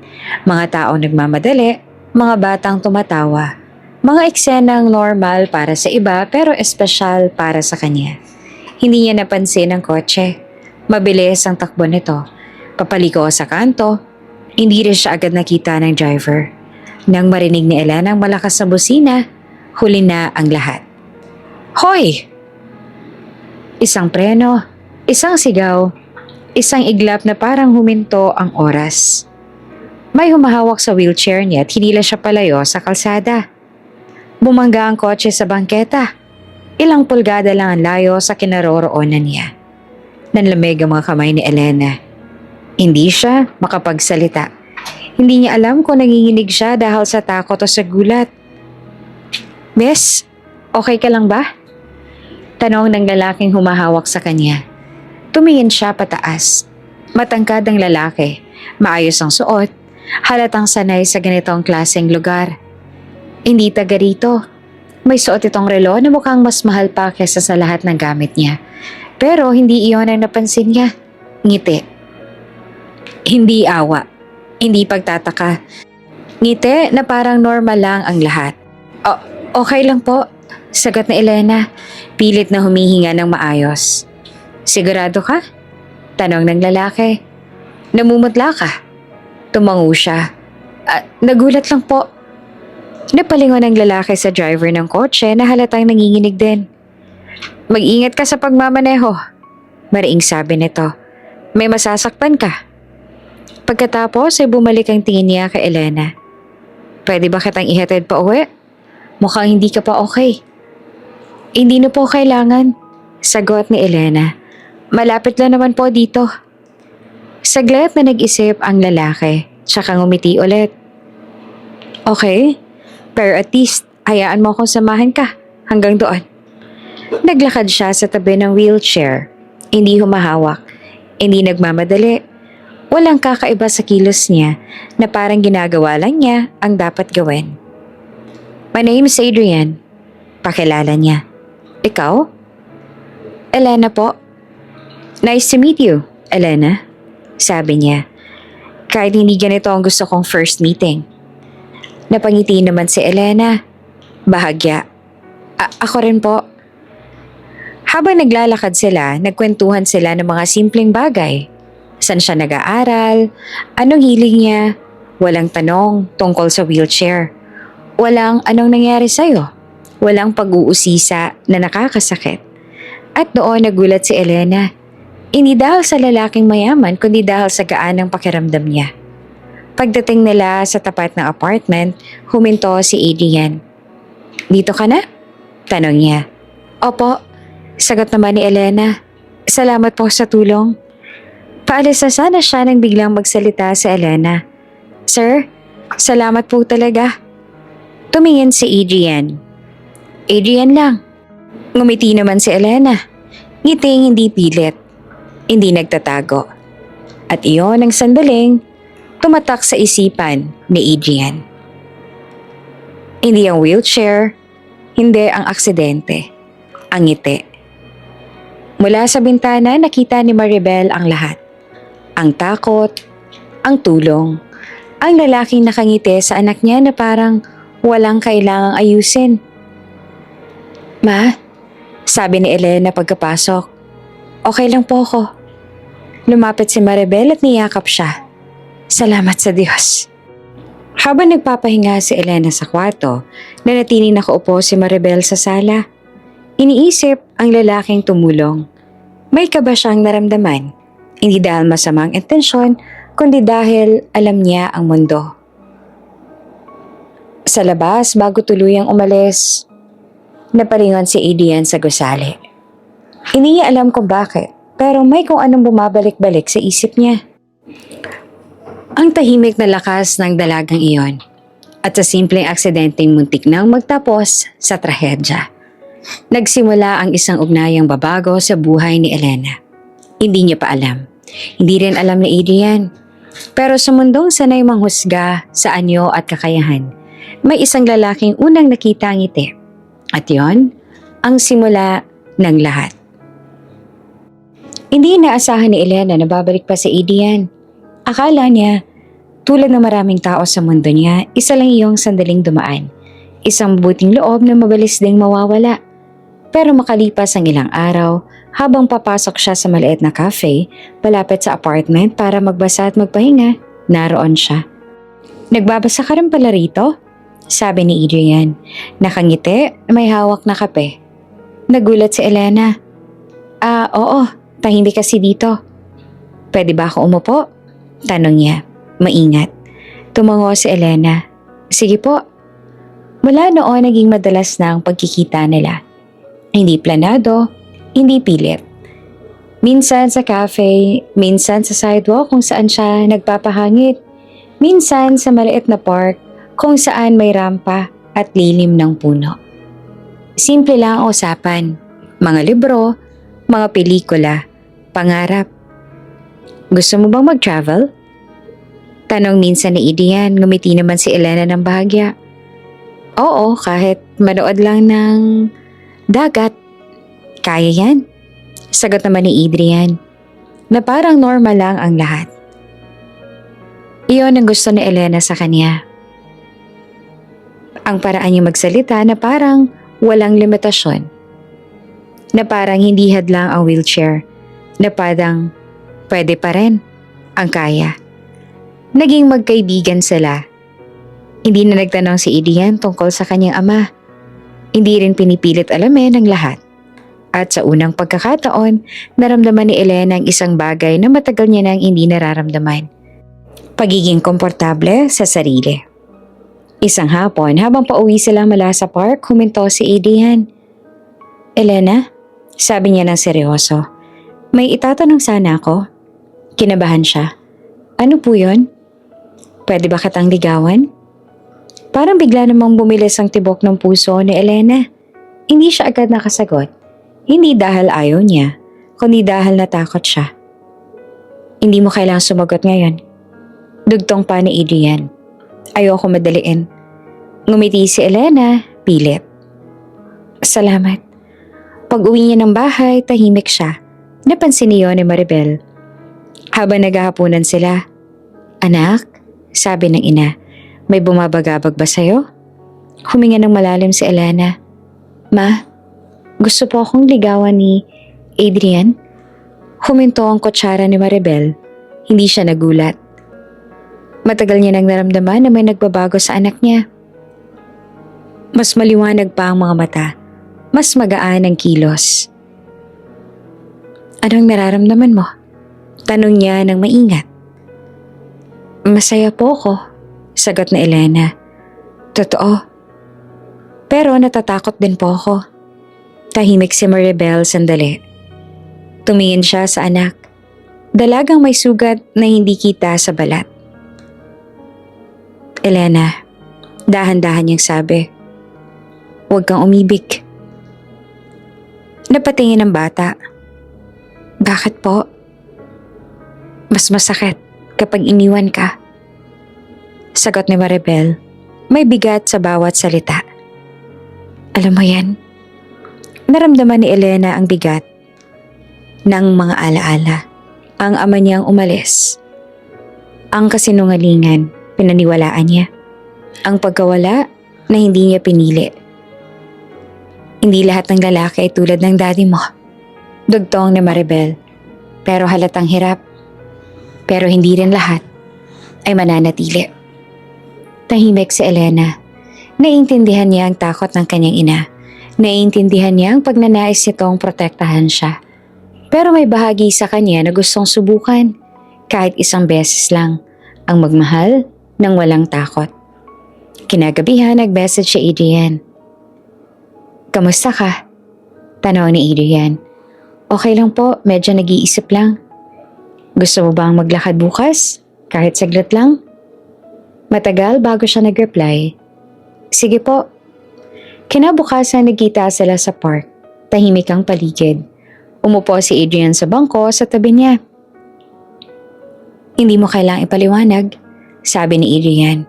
Mga taong nagmamadali, mga batang tumatawa. Mga eksenang normal para sa iba pero espesyal para sa kanya. Hindi niya napansin ang kotse. Mabilis ang takbo nito. Papaliko sa kanto, hindi rin siya agad nakita ng driver. Nang marinig ni Elena ang malakas na busina, huli na ang lahat. Hoy! Isang preno, isang sigaw, isang iglap na parang huminto ang oras. May humahawak sa wheelchair niya at hinila siya palayo sa kalsada. Bumangga ang kotse sa bangketa. Ilang pulgada lang ang layo sa kinaroroonan niya. Nanlamig ang mga kamay ni Elena. Hindi siya makapagsalita. Hindi niya alam kung nanginginig siya dahil sa takot o sa gulat. Miss, okay ka lang ba? Tanong ng lalaking humahawak sa kanya. Tumingin siya pataas. Matangkad ang lalaki, maayos ang suot, halatang sanay sa ganitong klaseng lugar. Hindi taga rito. May suot itong relo na mukhang mas mahal pa kesa sa lahat ng gamit niya. Pero hindi iyon ang napansin niya. Ngiti. Hindi awa. Hindi pagtataka. Ngiti na parang normal lang ang lahat. Okay lang po. Sagot na Elena, pilit na humihinga ng maayos. Sigurado ka? Tanong ng lalaki. Namumutla ka? Tumango siya. Nagulat lang po. Napalingon ng lalaki sa driver ng kotse na halatang nanginginig din. Mag-ingat ka sa pagmamaneho, mariing sabi nito. May masasaktan ka. Pagkatapos ay bumalik ang tingin niya kay Elena. Pwede ba kitang ihatid pa uwi? Mukhang hindi ka pa okay. Hindi na po kailangan, sagot ni Elena. Malapit lang naman po dito. Saglit na nag-isip ang lalaki, tsaka ngumiti ulit. Okay, pero at least hayaan mo akong samahan ka hanggang doon. Naglakad siya sa tabi ng wheelchair. Hindi humahawak, hindi nagmamadali. Walang kakaiba sa kilos niya na parang ginagawa lang niya ang dapat gawin. My name is Adrian. Pakilala niya. Ikaw? Elena po. Nice to meet you, Elena. Sabi niya. Kahit hindi ganito ang gusto kong first meeting. Napangiti naman si Elena. Bahagya. Ako rin po. Habang naglalakad sila, nagkwentuhan sila ng mga simpleng bagay. Saan siya nag-aaral? Anong hilig niya? Walang tanong tungkol sa wheelchair. Walang anong nangyari sa'yo. Walang pag-uusisa na nakakasakit. At doon nagulat si Elena. Hindi dahil sa lalaking mayaman, kundi dahil sa gaan ng pakiramdam niya. Pagdating nila sa tapat ng apartment, huminto si Adrian. Dito ka na? Tanong niya. Opo, sagot naman ni Elena. Salamat po sa tulong. Paalis na sana siya nang biglang magsalita sa Elena. Sir, salamat po talaga. Tumingin si Adrian. Adrian lang. Ngumiti naman si Elena. Ngiting hindi pilit, hindi nagtatago. At iyon ang sandaling tumatak sa isipan ni Adrian. Hindi ang wheelchair, hindi ang aksidente, ang ngiti. Mula sa bintana nakita ni Maribel ang lahat. Ang takot, ang tulong, ang lalaking nakangiti sa anak niya na parang walang kailangang ayusin. Ma, sabi ni Elena pagkapasok, okay lang po ako. Lumapit si Maribel at niyakap siya. Salamat sa Diyos. Habang nagpapahinga si Elena sa kwarto, nanatiling nakaupo si Maribel sa sala. Iniisip ang lalaking tumulong. May kaba siyang naramdaman, hindi dahil masamang intensyon, kundi dahil alam niya ang mundo. Sa labas, bago tuluyang umalis, napalingon si Adrian sa gusali. Hindi niya alam kung bakit, pero may kung anong bumabalik-balik sa isip niya. Ang tahimik na lakas ng dalagang iyon at sa simpleng aksidenteng muntik nang magtapos sa trahedya. Nagsimula ang isang ugnayang babago sa buhay ni Elena. Hindi niya pa alam. Hindi rin alam ni Adrian. Pero sa mundong sanay manghusga sa anyo at kakayahan, may isang lalaking unang nakita ang ngiti. At yon ang simula ng lahat. Hindi inaasahan ni Elena na babalik pa si Adrian. Akala niya, tulad ng maraming tao sa mundo niya, isa lang iyong sandaling dumaan. Isang buting loob na mabilis ding mawawala. Pero makalipas ang ilang araw, habang papasok siya sa maliit na cafe, palapit sa apartment para magbasa at magpahinga, naroon siya. Nagbabasa ka rin pala rito? Sabi ni Adrian. Nakangiti, may hawak na kape. Nagulat si Elena. Oo, tahimik kasi dito. Pwede ba ako umupo? Tanong niya, maingat. Tumango si Elena. Sige po. Mula noon naging madalas na ang pagkikita nila. Hindi planado, hindi pilit. Minsan sa cafe, minsan sa sidewalk kung saan siya nagpapahangit. Minsan sa maliit na park kung saan may rampa at lilim ng puno. Simple lang ang usapan. Mga libro, mga pelikula, pangarap. Gusto mo bang mag-travel? Tanong minsan ni Adrian, ngumiti naman si Elena ng bahagya. Oo, kahit manood lang ng dagat. Kaya yan. Sagot naman ni Adrian, na parang normal lang ang lahat. Iyon ang gusto ni Elena sa kanya. Ang paraan niya magsalita na parang walang limitasyon. Na parang hindi hadlang ang wheelchair. Na parang pwede pa rin ang kaya. Naging magkaibigan sila. Hindi na nagtanong si Adrian tungkol sa kanyang ama. Hindi rin pinipilit alamin ang lahat. At sa unang pagkakataon, naramdaman ni Elena ang isang bagay na matagal niya nang hindi nararamdaman. Pagiging komportable sa sarili. Isang hapon, habang pauwi sila mula sa park, huminto si Adrian. Elena, sabi niya ng seryoso, may itatanong sana ako. Kinabahan siya. Ano po yun? Pwede ba kitang ligawan? Parang bigla namang bumilis ang tibok ng puso ni Elena. Hindi siya agad nakasagot. Hindi dahil ayaw niya, kundi dahil natakot siya. Hindi mo kailangang sumagot ngayon. Dugtong pa ni Adrian. Ayoko madaliin. Ngumiti si Elena, pilit. Salamat. Pag uwi niya ng bahay, tahimik siya. Napansin niyo ni Maribel. Habang naghahapunan sila, Anak, sabi ng ina, may bumabagabag ba sa'yo? Huminga ng malalim si Elena. Ma, gusto po akong ligawan ni Adrian. Huminto ang kutsara ni Maribel. Hindi siya nagulat. Matagal niya nang naramdaman na may nagbabago sa anak niya. Mas maliwanag pa ang mga mata. Mas magaan ang kilos. Anong nararamdaman mo? Tanong niya ng maingat. Masaya po ako, sagot na Elena. Totoo. Pero natatakot din po ako. Tahimik si Maribel sandali. Tumingin siya sa anak. Dalagang may sugat na hindi kita sa balat. Elena, dahan-dahan niyang sabi. Huwag kang umibig. Napatingin ang bata. Bakit po? Mas masakit kapag iniwan ka. Sagot ni Maribel, may bigat sa bawat salita. Alam mo yan, naramdaman ni Elena ang bigat ng mga alaala. Ang ama niyang umalis. Ang kasinungalingan, pinaniwalaan niya. Ang pagkawala na hindi niya pinili. Hindi lahat ng lalaki ay tulad ng daddy mo. Dugtong ni Maribel. Pero halatang hirap. Pero hindi rin lahat ay mananatili. Tahimik si Elena. Naiintindihan niya ang takot ng kanyang ina. Naiintindihan niya ang pagnanais nitong protektahan siya. Pero may bahagi sa kanya na gustong subukan kahit isang beses lang ang magmahal ng walang takot. Kinagabihan nag-message si Adrian. Kamusta ka? Tanong ni Adrian. Okay lang po, medyo nag-iisip lang. Gusto mo bang maglakad bukas? Kahit saglit lang? Matagal bago siya nag-reply. Sige po. Kinabukasan nagkita sila sa park. Tahimik ang paligid. Umupo si Adrian sa bangko sa tabi niya. Hindi mo kailangang ipaliwanag, sabi ni Adrian.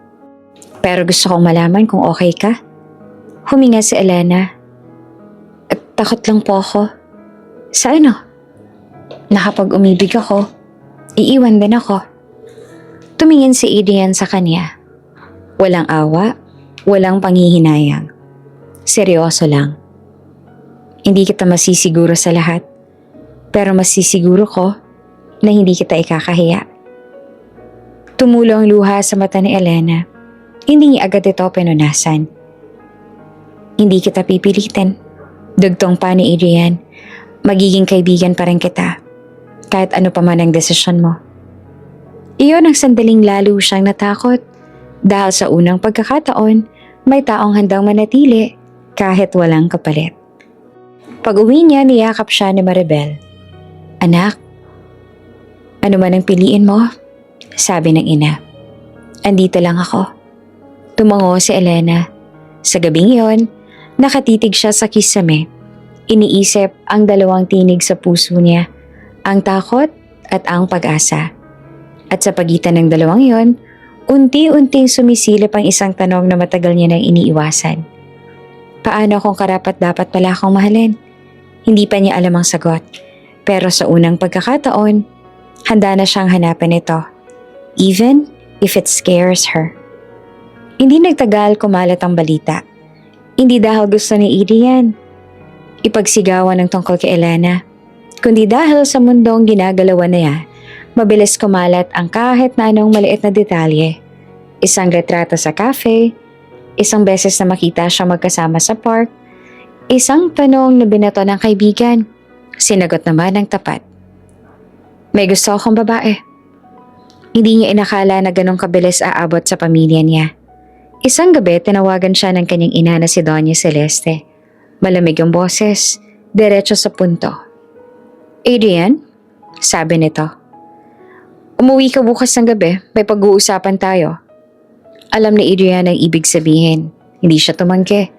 Pero gusto kong malaman kung okay ka. Huminga si Elena. At takot lang po ako. Sa ano? Nakapag umibig ako, iiwan din ako. Tumingin si Adrian sa kanya. Walang awa, walang panghihinayang. Seryoso lang. Hindi kita masisiguro sa lahat. Pero masisiguro ko na hindi kita ikakahiya. Tumulo ang luha sa mata ni Elena. Hindi niya agad ito pinunasan. Hindi kita pipilitin. Dugtong pa ni Adrian. Magiging kaibigan pa rin kita. Kahit ano pa man ang desisyon mo. Iyon ang sandaling lalo siyang natakot. Dahil sa unang pagkakataon, may taong handang manatili kahit walang kapalit. Pag-uwi niya, niyakap siya ni Maribel. Anak, ano man ang piliin mo? Sabi ng ina. Andito lang ako. Tumango si Elena. Sa gabing iyon, nakatitig siya sa kisame. Iniisip ang dalawang tinig sa puso niya, ang takot at ang pag-asa. At sa pagitan ng dalawang iyon, unti-unting sumisilip ang isang tanong na matagal niya nang iniiwasan. Paano kung karapat-dapat pala akong mahalin? Hindi pa niya alam ang sagot. Pero sa unang pagkakataon, handa na siyang hanapin ito. Even if it scares her. Hindi nagtagal kumalat ang balita. Hindi dahil gusto ni Adrian ipagsigawan ng tungkol kay Elena, kundi dahil sa mundong ginagalawan niya, mabilis kumalat ang kahit na anong maliit na detalye. Isang retrato sa cafe, isang beses na makita siya magkasama sa park, isang tanong na binato ng kaibigan, sinagot naman ng tapat. May gusto akong babae. Hindi niya inakala na ganong kabilis aabot sa pamilya niya. Isang gabi, tinawagan siya ng kanyang ina na si Doña Celeste. Malamig ang boses, diretso sa punto. Adrian, sabi nito. Umuwi ka bukas ng gabi, may pag-uusapan tayo. Alam ni Adrian ang ibig sabihin, hindi siya tumanggi.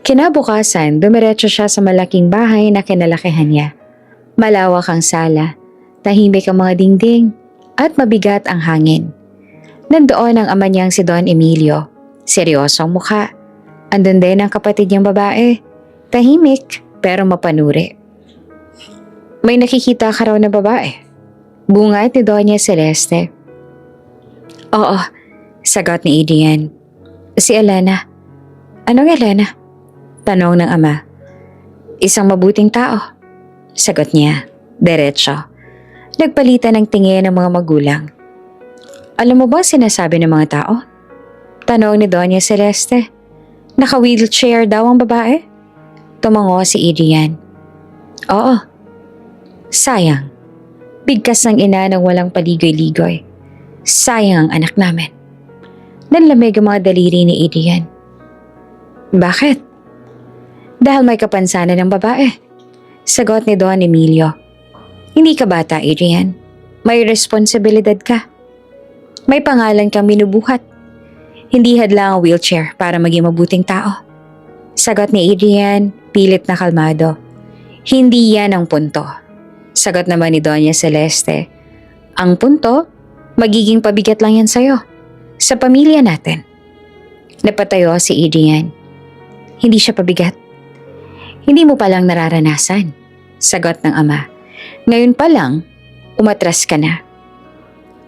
Kinabukasan, dumiretso siya sa malaking bahay na kinalakihan niya. Malawak ang sala, tahimik ang mga dingding, at mabigat ang hangin. Nandoon ang ama niyang si Don Emilio, seryosong mukha. Andun din ang kapatid niyang babae, tahimik pero mapanuri. May nakikita ka raw na babae? Bungad ni Doña Celeste. Oo, sagot ni Adrian. Si Elena. Anong Elena? Tanong ng ama. Isang mabuting tao. Sagot niya, diretso. Nagpalitan ng tingin ng mga magulang. Alam mo ba sinasabi ng mga tao? Tanong ni Doña Celeste. Naka-wheelchair daw ang babae? Tumango si Adrian. Oo. Sayang. Bigkas ng ina ng walang paligoy-ligoy. Sayang ang anak namin. Nanlamig ang mga daliri ni Adrian. Bakit? Dahil may kapansanan ng babae. Sagot ni Don Emilio. Hindi ka bata, Adrian. May responsibilidad ka. May pangalan kang minubuhat. Hindi hadlang ang wheelchair para maging mabuting tao. Sagot ni Adrian, pilit na kalmado. Hindi yan ang punto. Sagot naman ni Doña Celeste. Ang punto, magiging pabigat lang yan sa'yo. Sa pamilya natin. Napatayo si Adrian. Hindi siya pabigat. Hindi mo palang nararanasan. Sagot ng ama. Ngayon pa lang, umatras ka na.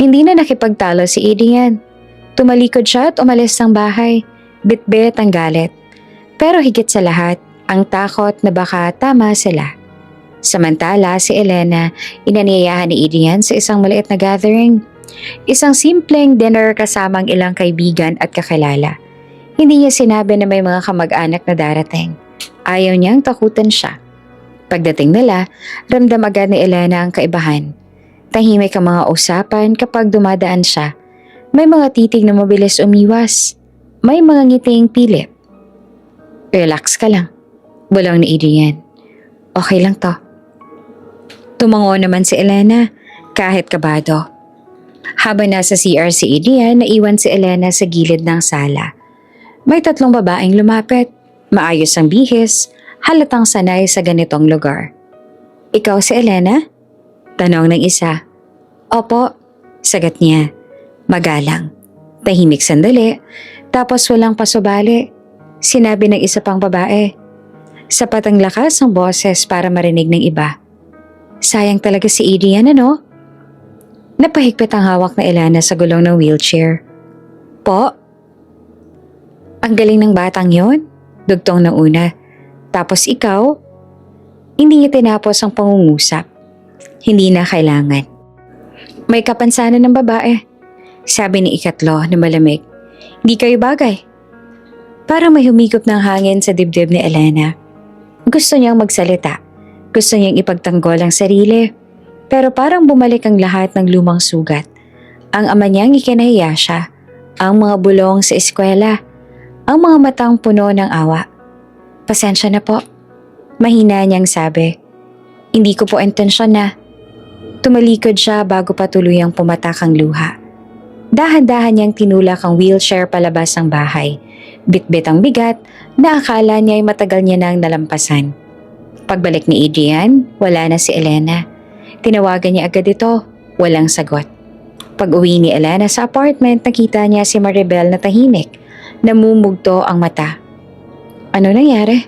Hindi na nakipagtalo si Adrian. Tumalikod siya at umalis ng bahay. Bitbit ang galit. Pero higit sa lahat, ang takot na baka tama sila. Samantala si Elena, inaniyayahan ni Adrian sa isang maliit na gathering. Isang simpleng dinner kasamang ilang kaibigan at kakilala. Hindi niya sinabi na may mga kamag-anak na darating. Ayaw niyang takutan siya. Pagdating nila, ramdam agad ni Elena ang kaibahan. Tahimik ang mga usapan kapag dumadaan siya. May mga titig na mabilis umiwas. May mga ngiting pilit. Relax ka lang. Bulong ni Adrian. Okay lang to. Tumango naman si Elena, kahit kabado. Habang nasa CR si Adrian, naiwan si Elena sa gilid ng sala. May 3 babaeng lumapit. Maayos ang bihis, halatang sanay sa ganitong lugar. Ikaw si Elena? Tanong ng isa. Opo, sagot niya. Magalang. Tahimik sandali, tapos walang pasubali. Sinabi ng isa pang babae. Sapat ang lakas ng boses para marinig ng iba. Sayang talaga si Adrian, ano? Napahigpit ang hawak na Elena sa gulong ng wheelchair. Po? Ang galing ng batang yon? Dugtong ng una. Tapos ikaw? Hindi niya tinapos ang pangungusap. Hindi na kailangan. May kapansanan ng babae. Sabi ni ikatlo na malamig. Hindi kayo bagay. Parang may humigop ng hangin sa dibdib ni Elena. Gusto niyang magsalita. Gusto niyang ipagtanggol ang sarili. Pero parang bumalik ang lahat ng lumang sugat. Ang ama niyang ikinahiya siya. Ang mga bulong sa eskwela. Ang mga matang puno ng awa. Pasensya na po. Mahina niyang sabi. Hindi ko po intensyon na. Tumalikod siya bago pa tuluyang pumatak ang luha. Dahan-dahan niyang tinulak ang wheelchair palabas ng bahay. Bitbit ang bigat na akala niya ay matagal niya nang nalampasan. Pagbalik ni Adrian, wala na si Elena. Tinawagan niya agad ito, walang sagot. Pag-uwi ni Elena sa apartment, nakita niya si Maribel na tahimik. Namumugto ang mata. Ano nangyari?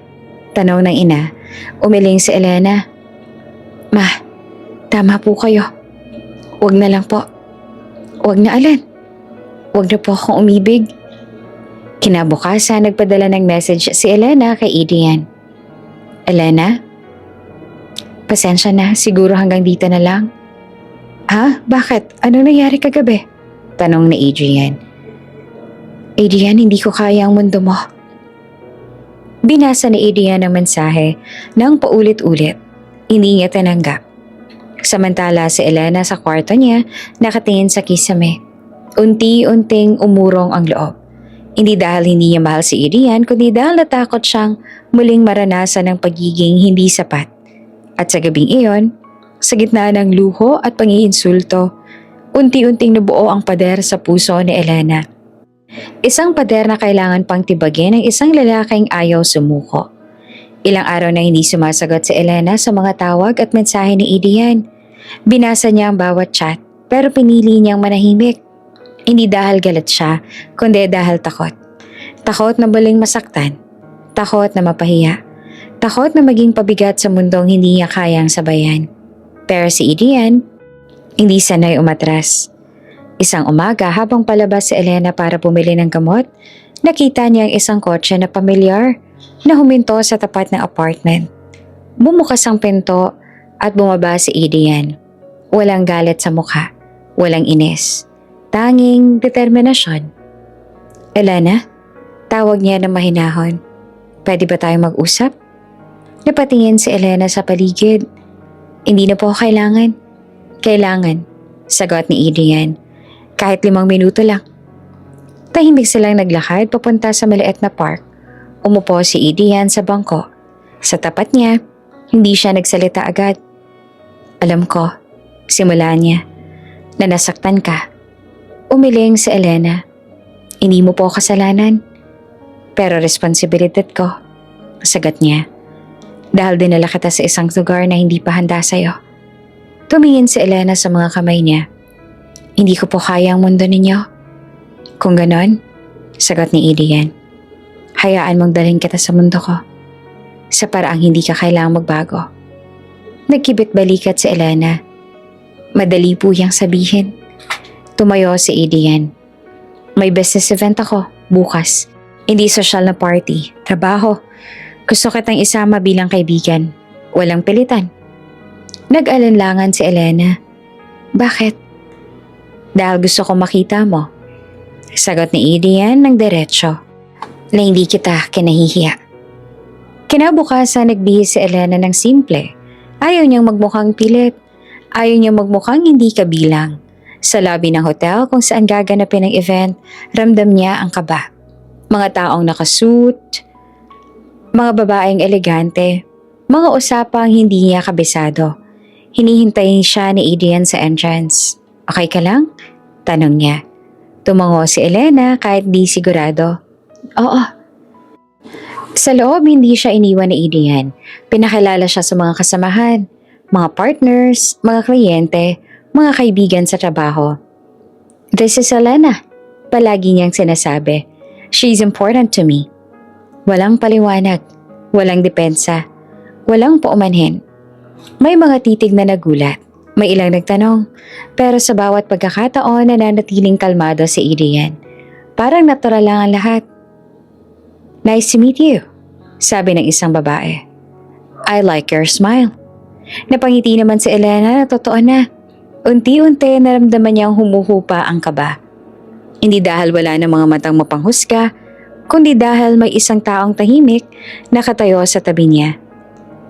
Tanong ng ina. Umiling si Elena. Ma, tama po kayo. Huwag na lang po. Huwag na alin. Huwag na po akong umibig. Kinabukasan, nagpadala ng message si Elena kay Adrian. Elena? Pasensya na, siguro hanggang dito na lang. Ha? Bakit? Ano nangyari kagabi? Tanong ni Adrian. Adrian, hindi ko kaya ang mundo mo. Binasa ni Adrian ang mensahe nang paulit-ulit. Hindi niya tinanggap. Samantala si Elena sa kwarto niya, nakatingin sa kisame. Unti-unting umurong ang loob. Hindi dahil hindi niya mahal si Adrian, kundi dahil natakot siyang muling maranasan ng pagiging hindi sapat. At sa gabing iyon, sa gitna ng luho at pangiinsulto, unti-unting nabuo ang pader sa puso ni Elena. Isang pader na kailangan pang tibagin ng isang lalaking ayaw sumuko. Ilang araw na hindi sumasagot si Elena sa mga tawag at mensahe ni Adrian. Binasa niya ang bawat chat, pero pinili niyang manahimik. Hindi dahil galit siya, kundi dahil takot. Takot na muling masaktan. Takot na mapahiya. Takot na maging pabigat sa mundong hindi niya kayang sabayan. Pero si Adrian, hindi sanay umatras. Isang umaga habang palabas si Elena para bumili ng gamot, nakita niya ang isang kotse na pamilyar na huminto sa tapat ng apartment. Bumukas ang pinto at bumaba si Adrian. Walang galit sa mukha, walang inis. Tanging determinasyon. Elena, tawag niya ng mahinahon. Pwede ba tayong mag-usap? Napatingin si Elena sa paligid. Hindi na po kailangan. Kailangan, sagot ni Adrian. Kahit 5 minuto lang. Tahimik silang naglakad papunta sa maliit na park. Umupo si Adrian sa bangko. Sa tapat niya, hindi siya nagsalita agad. Alam ko, simula niya, na nasaktan ka. Umiling si Elena. Hindi mo po kasalanan. Pero responsibilidad ko. Sagot niya. Dahil dinala kita sa isang lugar na hindi pa handa sa'yo. Tumingin si Elena sa mga kamay niya. Hindi ko po kaya ang mundo ninyo. Kung ganon, sagot ni Adrian. Hayaan mong dalhin kita sa mundo ko. Sa paraang hindi ka kailangang magbago. Nagkibit balikat si Elena. Madali po yang sabihin. Tumayo si Adrian. May business event ako, bukas. Hindi social na party, trabaho. Gusto kitang isama bilang kaibigan. Walang pilitan. Nag-alinlangan si Elena. Bakit? Dahil gusto ko makita mo. Sagot ni Adrian ng diretsyo. Na hindi kita kinahihiya. Kinabukasan nagbihis si Elena ng simple. Ayaw niyang magmukhang pilit. Ayaw niyang magmukhang hindi kabilang. Sa lobby ng hotel kung saan gaganapin ang event, ramdam niya ang kaba. Mga taong nakasuit, mga babaeng elegante, mga usapang hindi niya kabisado. Hinihintayin siya ni Adrian sa entrance. Okay ka lang? Tanong niya. Tumango si Elena kahit di sigurado. Oo. Sa loob, hindi siya iniwan ni Adrian. Pinakilala siya sa mga kasamahan, mga partners, mga kliyente, mga kaibigan sa trabaho. This is Elena. Palagi niyang sinasabi. She's important to me. Walang paliwanag, walang depensa, walang paumanhin. May mga titig na nagulat, may ilang nagtanong, pero sa bawat pagkakataon nananatiling kalmado si Adrian. Parang natural lang ang lahat. Nice to meet you, sabi ng isang babae. I like your smile. Napangiti naman si Elena na totoo na. Unti-unti naramdaman niyang humuhupa ang kaba. Hindi dahil wala ng mga matang mapanghusga, kundi dahil may isang taong tahimik nakatayo sa tabi niya.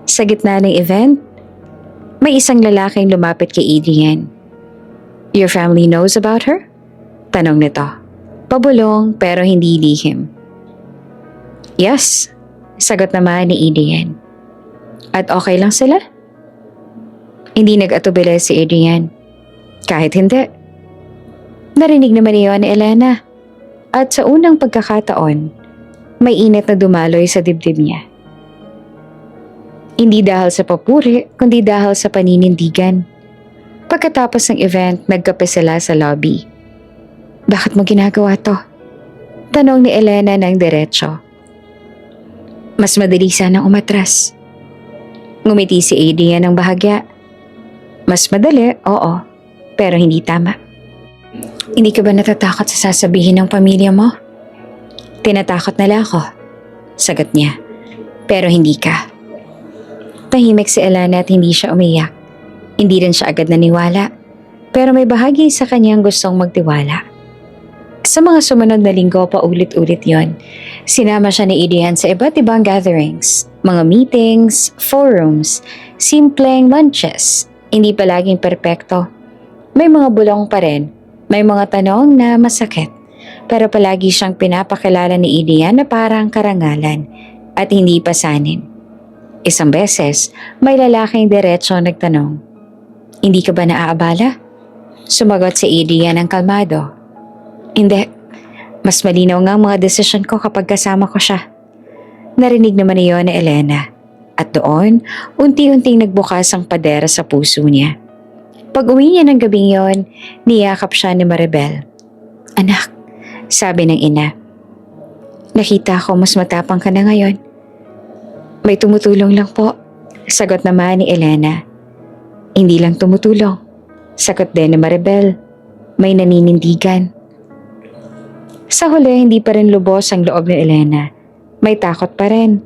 Sa gitna ng event, may isang lalaking lumapit kay Adrian. Your family knows about her? Tanong nito. Pabulong pero hindi lihim. Yes, sagot naman ni Adrian. At okay lang sila? Hindi nag-atubili si Adrian. Kahit hindi. Narinig naman iyon ni Elena. At sa unang pagkakataon, may init na dumaloy sa dibdib niya. Hindi dahil sa papuri, kundi dahil sa paninindigan. Pagkatapos ng event, nagkape sila sa lobby. Bakit mo ginagawa to? Tanong ni Elena ng diretsyo. Mas madali sanang umatras. Ngumiti si Adrian ng bahagya. Mas madali, oo, pero hindi tama. Hindi ka ba natatakot sa sasabihin ng pamilya mo? Tinatakot nila ako, sagot niya. Pero hindi ka. Tahimik si Elena at hindi siya umiyak. Hindi rin siya agad naniwala, pero may bahagi sa kanyang gustong magtiwala. Sa mga sumunod na linggo paulit-ulit yon. Sinama siya ni Adrian sa iba't ibang gatherings, mga meetings, forums, simpleng lunches. Hindi palaging perpekto. May mga bulong pa rin, may mga tanong na masakit. Pero palagi siyang pinapakilala ni Adrian na parang karangalan at hindi pasanin. Isang beses, may lalaking diretso nagtanong, hindi ka ba naaabala? Sumagot si Adrian ng kalmado. Hindi. Mas malinaw nga ang mga desisyon ko kapag kasama ko siya. Narinig naman iyon ni Elena. At doon, unti-unting nagbukas ang padera sa puso niya. Pag uwi niya ng gabing yon, niyakap siya ni Maribel. Anak, sabi ng ina. Nakita ko mas matapang ka na ngayon. May tumutulong lang po, sagot naman ni Elena. Hindi lang tumutulong, sagot din ni Maribel. May naninindigan. Sa huli, hindi pa rin lubos ang loob ni Elena. May takot pa rin.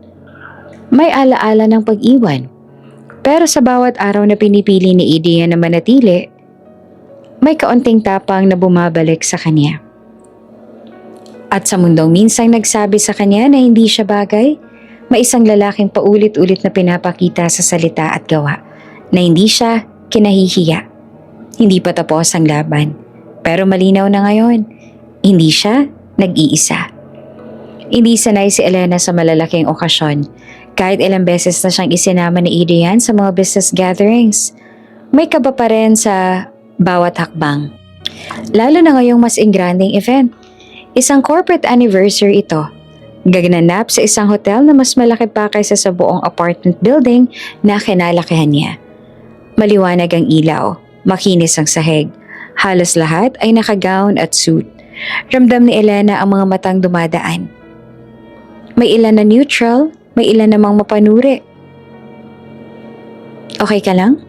May alaala ng pag-iwan. Pero sa bawat araw na pinipili ni Adrian na manatili, may kaunting tapang na bumabalik sa kanya. At sa mundong minsang nagsabi sa kanya na hindi siya bagay, may isang lalaking paulit-ulit na pinapakita sa salita at gawa na hindi siya kinahihiya. Hindi pa tapos ang laban. Pero malinaw na ngayon, hindi siya nag-iisa. Hindi sanay si Elena sa malalaking okasyon. Kahit ilang beses na siyang isinama ni Adrian sa mga business gatherings, may kaba pa rin sa bawat hakbang. Lalo na ngayong mas engranding event. Isang corporate anniversary ito. Gaganap sa isang hotel na mas malaki pa kaysa sa buong apartment building na kinalakihan niya. Maliwanag ang ilaw, makinis ang sahig. Halos lahat ay nakagown at suit. Ramdam ni Elena ang mga matang dumadaan. May ilan na neutral, may ilan namang mapanuri. Okay ka lang?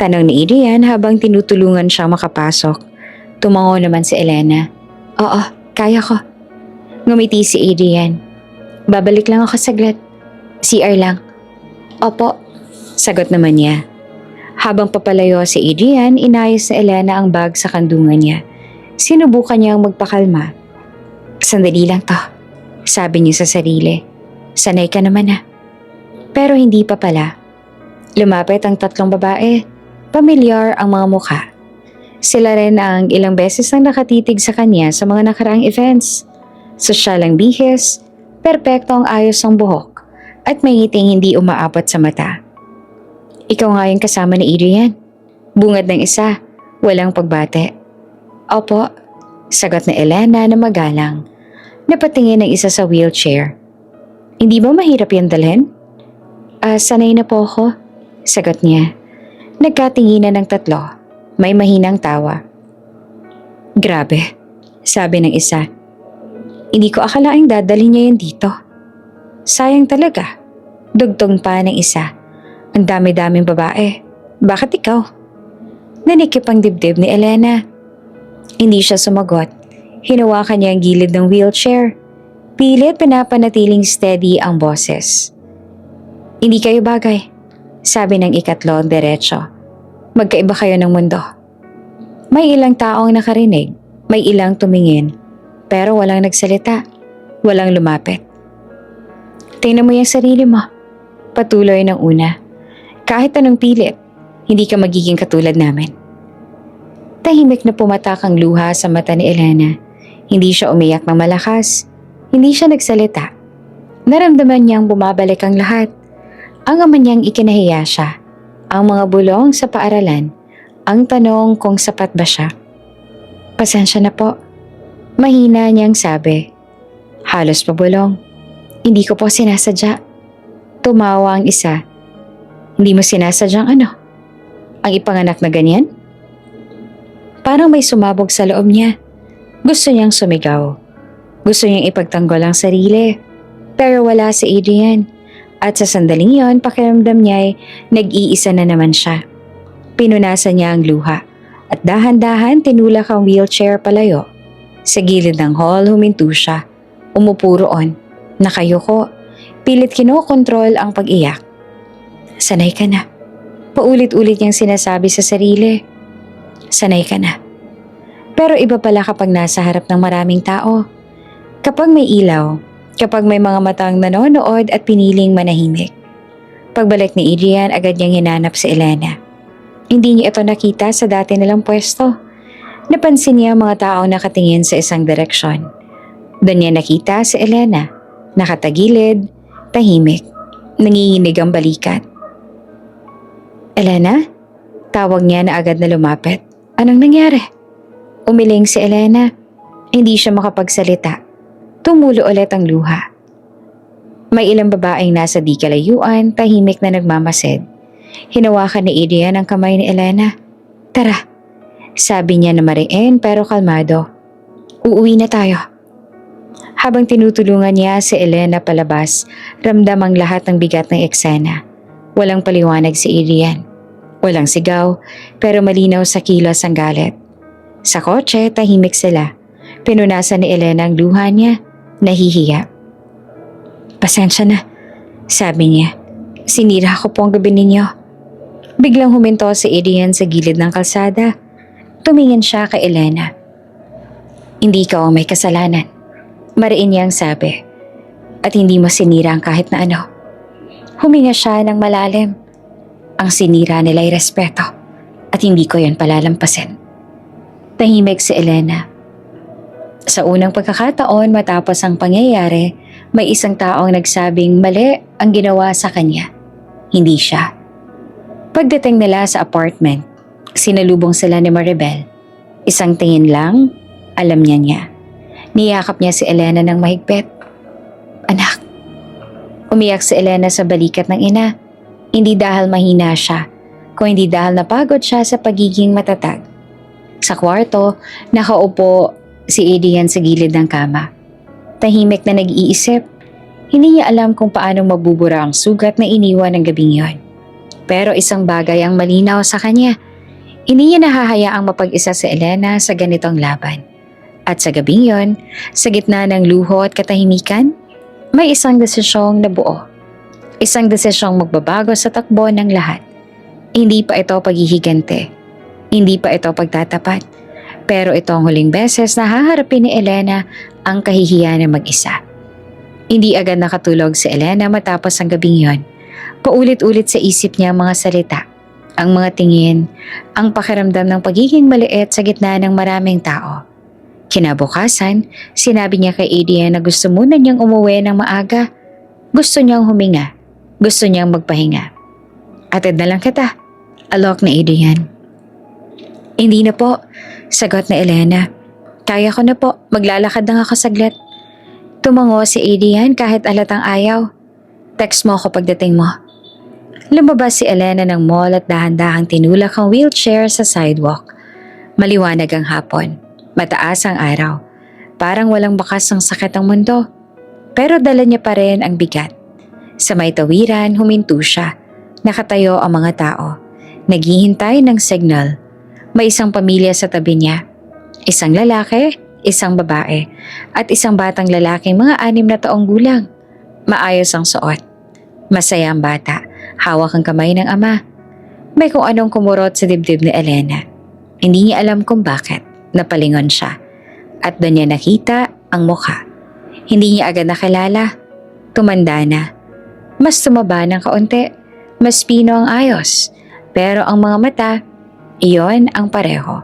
Tanong ni Adrian habang tinutulungan siyang makapasok. Tumango naman si Elena. Oo, kaya ko. Ngumiti si Adrian. Babalik lang ako saglit. CR lang. Opo, sagot naman niya. Habang papalayo si Adrian, inayos na Elena ang bag sa kandungan niya. Sinubukan niyang magpakalma. Sandali lang to, sabi niya sa sarili. Sanay ka naman ha. Pero hindi pa pala. Lumapit ang tatlong babae. Pamilyar ang mga mukha. Sila rin ang ilang beses nang nakatitig sa kanya sa mga nakaraang events. Sosyal ang bihis, perpekto ang ayos ng buhok, at may ngiting hindi umaabot sa mata. Ikaw nga yung kasama ni Adrian. Bungad ng isa, walang pagbate. Opo, sagot ni Elena na magalang. Napatingin ng isa sa wheelchair. Hindi ba mahirap yung dalhin? Sanay na po ako, sagot niya. Nagkatinginan ng tatlo. May mahinang tawa. Grabe, sabi ng isa. Hindi ko akalaing dadalhin niya yan dito. Sayang talaga. Dugtong pa ng isa. Ang dami-daming babae. Bakit ikaw? Nanikip ang dibdib ni Elena. Hindi siya sumagot. Hinawakan niya ang gilid ng wheelchair. Pilit pinapanatiling steady ang boses. Hindi kayo bagay, sabi ng ikatlo ang diretso. Magkaiba kayo ng mundo. May ilang taong nakarinig, may ilang tumingin, pero walang nagsalita, walang lumapit. Tingnan mo yung sarili mo. Patuloy ng una. Kahit anong pilit, hindi ka magiging katulad namin. Tahimik na pumatak ang luha sa mata ni Elena. Hindi siya umiyak ng malakas. Hindi siya nagsalita. Naramdaman niyang bumabalik ang lahat. Ang ama niyang ikinahiya siya. Ang mga bulong sa paaralan. Ang tanong kung sapat ba siya. Pasensya na po. Mahina niyang sabi. Halos pabulong. Hindi ko po sinasadya. Tumawa ang isa. Hindi mo sinasadyang ano? Ang ipanganak na ganyan? Parang may sumabog sa loob niya. Gusto niyang sumigaw. Gusto niyang ipagtanggol ang sarili. Pero wala si Adrian. At sa sandaling yon, pakiramdam niya ay nag-iisa na naman siya. Pinunasan niya ang luha. At dahan-dahan tinulak ang wheelchair palayo. Sa gilid ng hall, huminto siya. Umupo roon. Nakayuko. Pilit kinokontrol ang pag-iyak. Sanay ka na. Paulit-ulit niyang sinasabi sa sarili. Sanay ka na. Pero iba pala kapag nasa harap ng maraming tao. Kapag may ilaw, kapag may mga matang nanonood at piniling manahimik. Pagbalik ni Adrian, agad niyang hinanap si Elena. Hindi niya ito nakita sa dati nilang pwesto. Napansin niya ang mga tao nakatingin sa isang direksyon. Doon niya nakita si Elena, nakatagilid, tahimik, nanginginig ang balikat. Elena? Tawag niya na agad na lumapit. Anong nangyari? Umiling si Elena. Hindi siya makapagsalita. Tumulo ulit ang luha. May ilang babaeng nasa di kalayuan, tahimik na nagmamasid. Hinawakan ni Adrian ang kamay ni Elena. Tara, sabi niya na mariin pero kalmado. Uuwi na tayo. Habang tinutulungan niya si Elena palabas, ramdam ang lahat ng bigat ng eksena. Walang paliwanag si Adrian. Walang sigaw, pero malinaw sa kilos ang galit. Sa kotse, tahimik sila. Pinunasan ni Elena ang luha niya. Nahihiya. Pasensya na, sabi niya. Sinira ko po ang gabi ninyo. Biglang huminto si Adrian sa gilid ng kalsada. Tumingin siya kay Elena. Hindi ikaw ang may kasalanan. Mariin niyang sabi. At hindi mo sinira ang kahit na ano. Huminga siya ng malalim. Ang sinira nila ay respeto. At hindi ko yan palalampasin. Tahimik si Elena. Sa unang pagkakataon matapos ang pangyayari, may isang taong nagsabing mali ang ginawa sa kanya. Hindi siya. Pagdating nila sa apartment, sinalubong sila ni Maribel. Isang tingin lang, alam niya. Niyakap niya si Elena ng mahigpit. Anak. Umiyak si Elena sa balikat ng ina. Hindi dahil mahina siya, kung hindi dahil napagod siya sa pagiging matatag. Sa kwarto, nakaupo si Adrian sa gilid ng kama. Tahimik na nag-iisip. Hindi niya alam kung paano mabubura ang sugat na iniwan ng gabing yon. Pero isang bagay ang malinaw sa kanya. Hindi niya nahahayaang mapag-isa si Elena sa ganitong laban. At sa gabing yon, sa gitna ng luho at katahimikan, may isang desisyong nabuo. Isang desisyong magbabago sa takbo ng lahat. Hindi pa ito paghihigante. Hindi pa ito pagtatapat. Pero ito ang huling beses na haharapin ni Elena ang kahihiyan ng mag-isa. Hindi agad nakatulog si Elena matapos ang gabing yon. Paulit-ulit sa isip niya ang mga salita, ang mga tingin, ang pakiramdam ng pagiging maliit sa gitna ng maraming tao. Kinabukasan, sinabi niya kay Adrian na gusto muna niyang umuwi ng maaga. Gusto niyang huminga. Gusto niyang magpahinga. Atid na lang kita, alok na Adrian. Hindi na po, sagot na Elena. Kaya ko na po, maglalakad lang ako saglit. Tumango si Adrian kahit alatang ayaw. Text mo ako pagdating mo. Lumabas si Elena ng mall at dahan-dahang tinulak ang wheelchair sa sidewalk. Maliwanag ang hapon. Mataas ang araw. Parang walang bakas ng sakit ang mundo. Pero dala niya pa rin ang bigat. Sa may tawiran, huminto siya. Nakatayo ang mga tao. Naghihintay ng signal. May isang pamilya sa tabi niya. Isang lalaki, isang babae, at isang batang lalaking mga 6 na taong gulang. Maayos ang suot. Masaya ang bata. Hawak ang kamay ng ama. May kung anong kumurot sa dibdib ni Elena. Hindi niya alam kung bakit. Napalingon siya. At doon niya nakita ang mukha. Hindi niya agad nakilala. Tumanda na. Mas tumaba ng kaunti. Mas pino ang ayos. Pero ang mga mata, iyon ang pareho.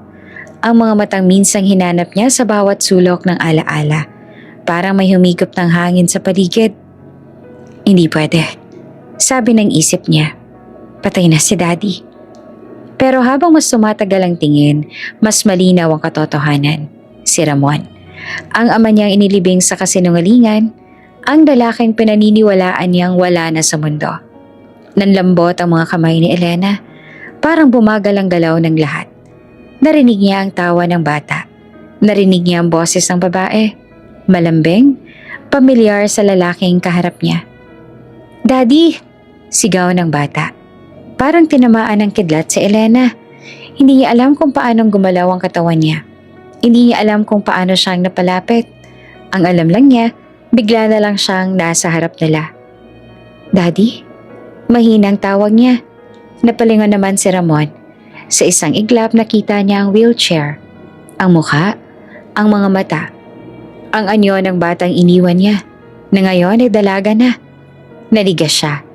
Ang mga matang minsang hinanap niya sa bawat sulok ng alaala. Parang may humigop ng hangin sa paligid. Hindi pwede. Sabi ng isip niya. Patay na si Daddy. Pero habang mas tumatagal ang tingin, mas malinaw ang katotohanan. Si Ramon. Ang ama niyang inilibing sa kasinungalingan, ang lalaking pinaniniwalaan niyang wala na sa mundo. Nanlambot ang mga kamay ni Elena. Parang bumagal ang galaw ng lahat. Narinig niya ang tawa ng bata. Narinig niya ang boses ng babae. Malambing, pamilyar sa lalaking kaharap niya. Daddy! Sigaw ng bata. Parang tinamaan ng kidlat si Elena. Hindi niya alam kung paanong gumalaw ang katawan niya. Hindi niya alam kung paano siyang napalapit. Ang alam lang niya, bigla na lang siyang nasa harap nila. Daddy? Mahinang tawag niya. Napalingon naman si Ramon. Sa isang iglap nakita niya ang wheelchair, ang mukha, ang mga mata, ang anyo ng batang iniwan niya na ngayon ay dalaga na. Naligas siya.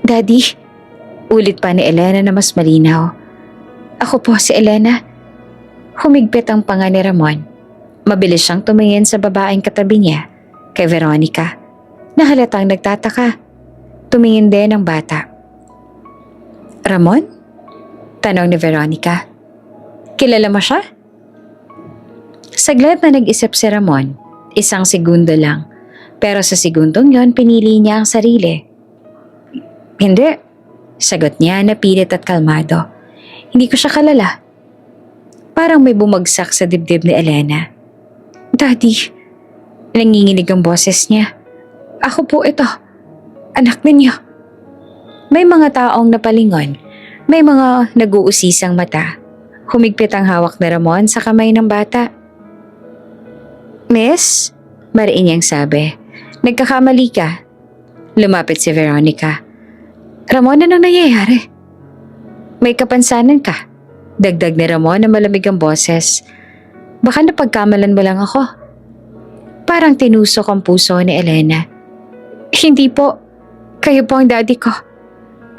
Daddy, ulit pa ni Elena na mas malinaw. Ako po si Elena. Humigpit ang panga ni Ramon. Mabilis siyang tumingin sa babaeng katabi niya, kay Veronica. Nahalatang nagtataka. Tumingin din ang bata. Ramon? Tanong ni Veronica. Kilala mo siya? Saglit na nag-isip si Ramon. Isang segundo lang. Pero sa segundong yon pinili niya ang sarili. Hindi. Sagot niya na pilit at kalmado. Hindi ko siya kalala. Parang may bumagsak sa dibdib ni Elena. Daddy. Nanginginig ang boses niya. Ako po ito. Anak ninyo. May mga taong napalingon. May mga nag-uusisang mata. Humigpit ang hawak ni Ramon sa kamay ng bata. Miss? Mariin niyang sabi. Nagkakamali ka. Lumapit si Veronica. Ramon, anong nangyayari? May kapansanan ka. Dagdag ni Ramon na malamig ang boses. Baka napagkamalan mo lang ako. Parang tinusok ang puso ni Elena. Hindi po. Kayo po ang daddy ko.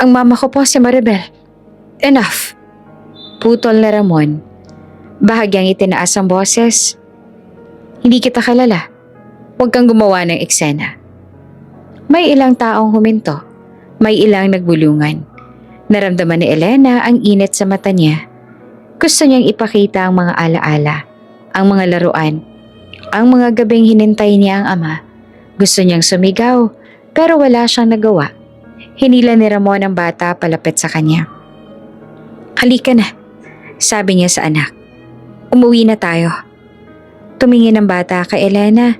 Ang mama ko po si Maribel. Enough. Putol na Ramon. Bahagyang itinaas ang boses. Hindi kita kalala. Huwag kang gumawa ng eksena. May ilang taong huminto. May ilang nagbulungan. Naramdaman ni Elena ang init sa mata niya. Gusto niyang ipakita ang mga alaala, ang mga laruan, ang mga gabing hinintay niya ang ama. Gusto niyang sumigaw, pero wala siyang nagawa. Hinila ni Ramon ang bata palapit sa kanya. Halika na, sabi niya sa anak. Umuwi na tayo. Tumingin ang bata kay Elena.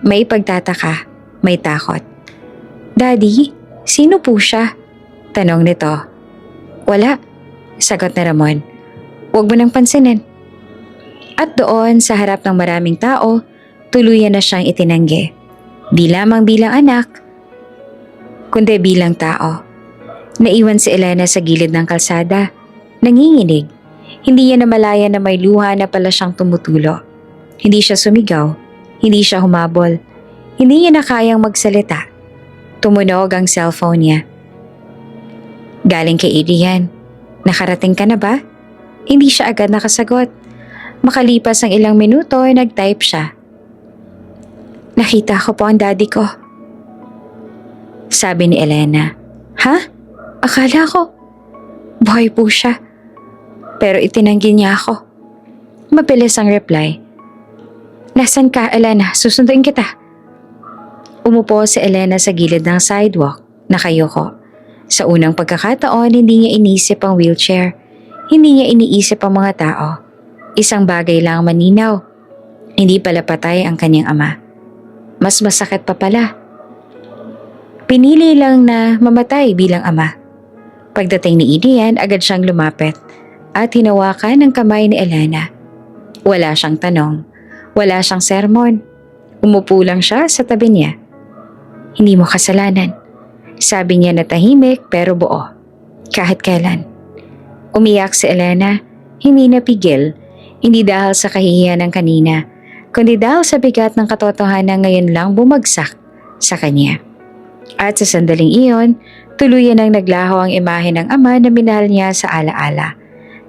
May pagtataka, may takot. Daddy, sino po siya? Tanong nito. Wala, sagot ni Ramon. Huwag mo nang pansinin. At doon sa harap ng maraming tao, tuluyan na siyang itinanggi. Di lamang bilang anak, kundi bilang tao. Naiwan si Elena sa gilid ng kalsada, nanginginig. Hindi niya namalayan na may luha na pala siyang tumutulo. Hindi siya sumigaw, hindi siya humabol, hindi niya na kayang magsalita. Tumunog ang cellphone niya. Galing kay Adrian. Nakarating ka na ba? Hindi siya agad nakasagot. Makalipas ang ilang minuto, nag-type siya. Nakita ko po ang daddy ko. Sabi ni Elena. Ha? Akala ko. Buhay po siya. Pero itinanggi niya ako. Mabilis ang reply. Nasaan ka, Elena? Susunduin kita. Umupo si Elena sa gilid ng sidewalk. Nakayoko. Sa unang pagkakataon, hindi niya inisip ang wheelchair. Hindi niya iniisip ang mga tao. Isang bagay lang maninaw. Hindi pala patay ang kanyang ama. Mas masakit pa pala. Pinili lang na mamatay bilang ama. Pagdating ni Adrian, agad siyang lumapit at hinawakan ng kamay ni Elena. Wala siyang tanong. Wala siyang sermon. Umupo lang siya sa tabi niya. Hindi mo kasalanan. Sabi niya na tahimik pero buo. Kahit kailan. Umiyak si Elena, hindi napigil, hindi dahil sa kahihiyan ng kanina, kundi dahil sa bigat ng katotohanan ngayon lang bumagsak sa kanya. At sa sandaling iyon, tuluyan ang naglaho ang imahe ng ama na minahal niya sa alaala.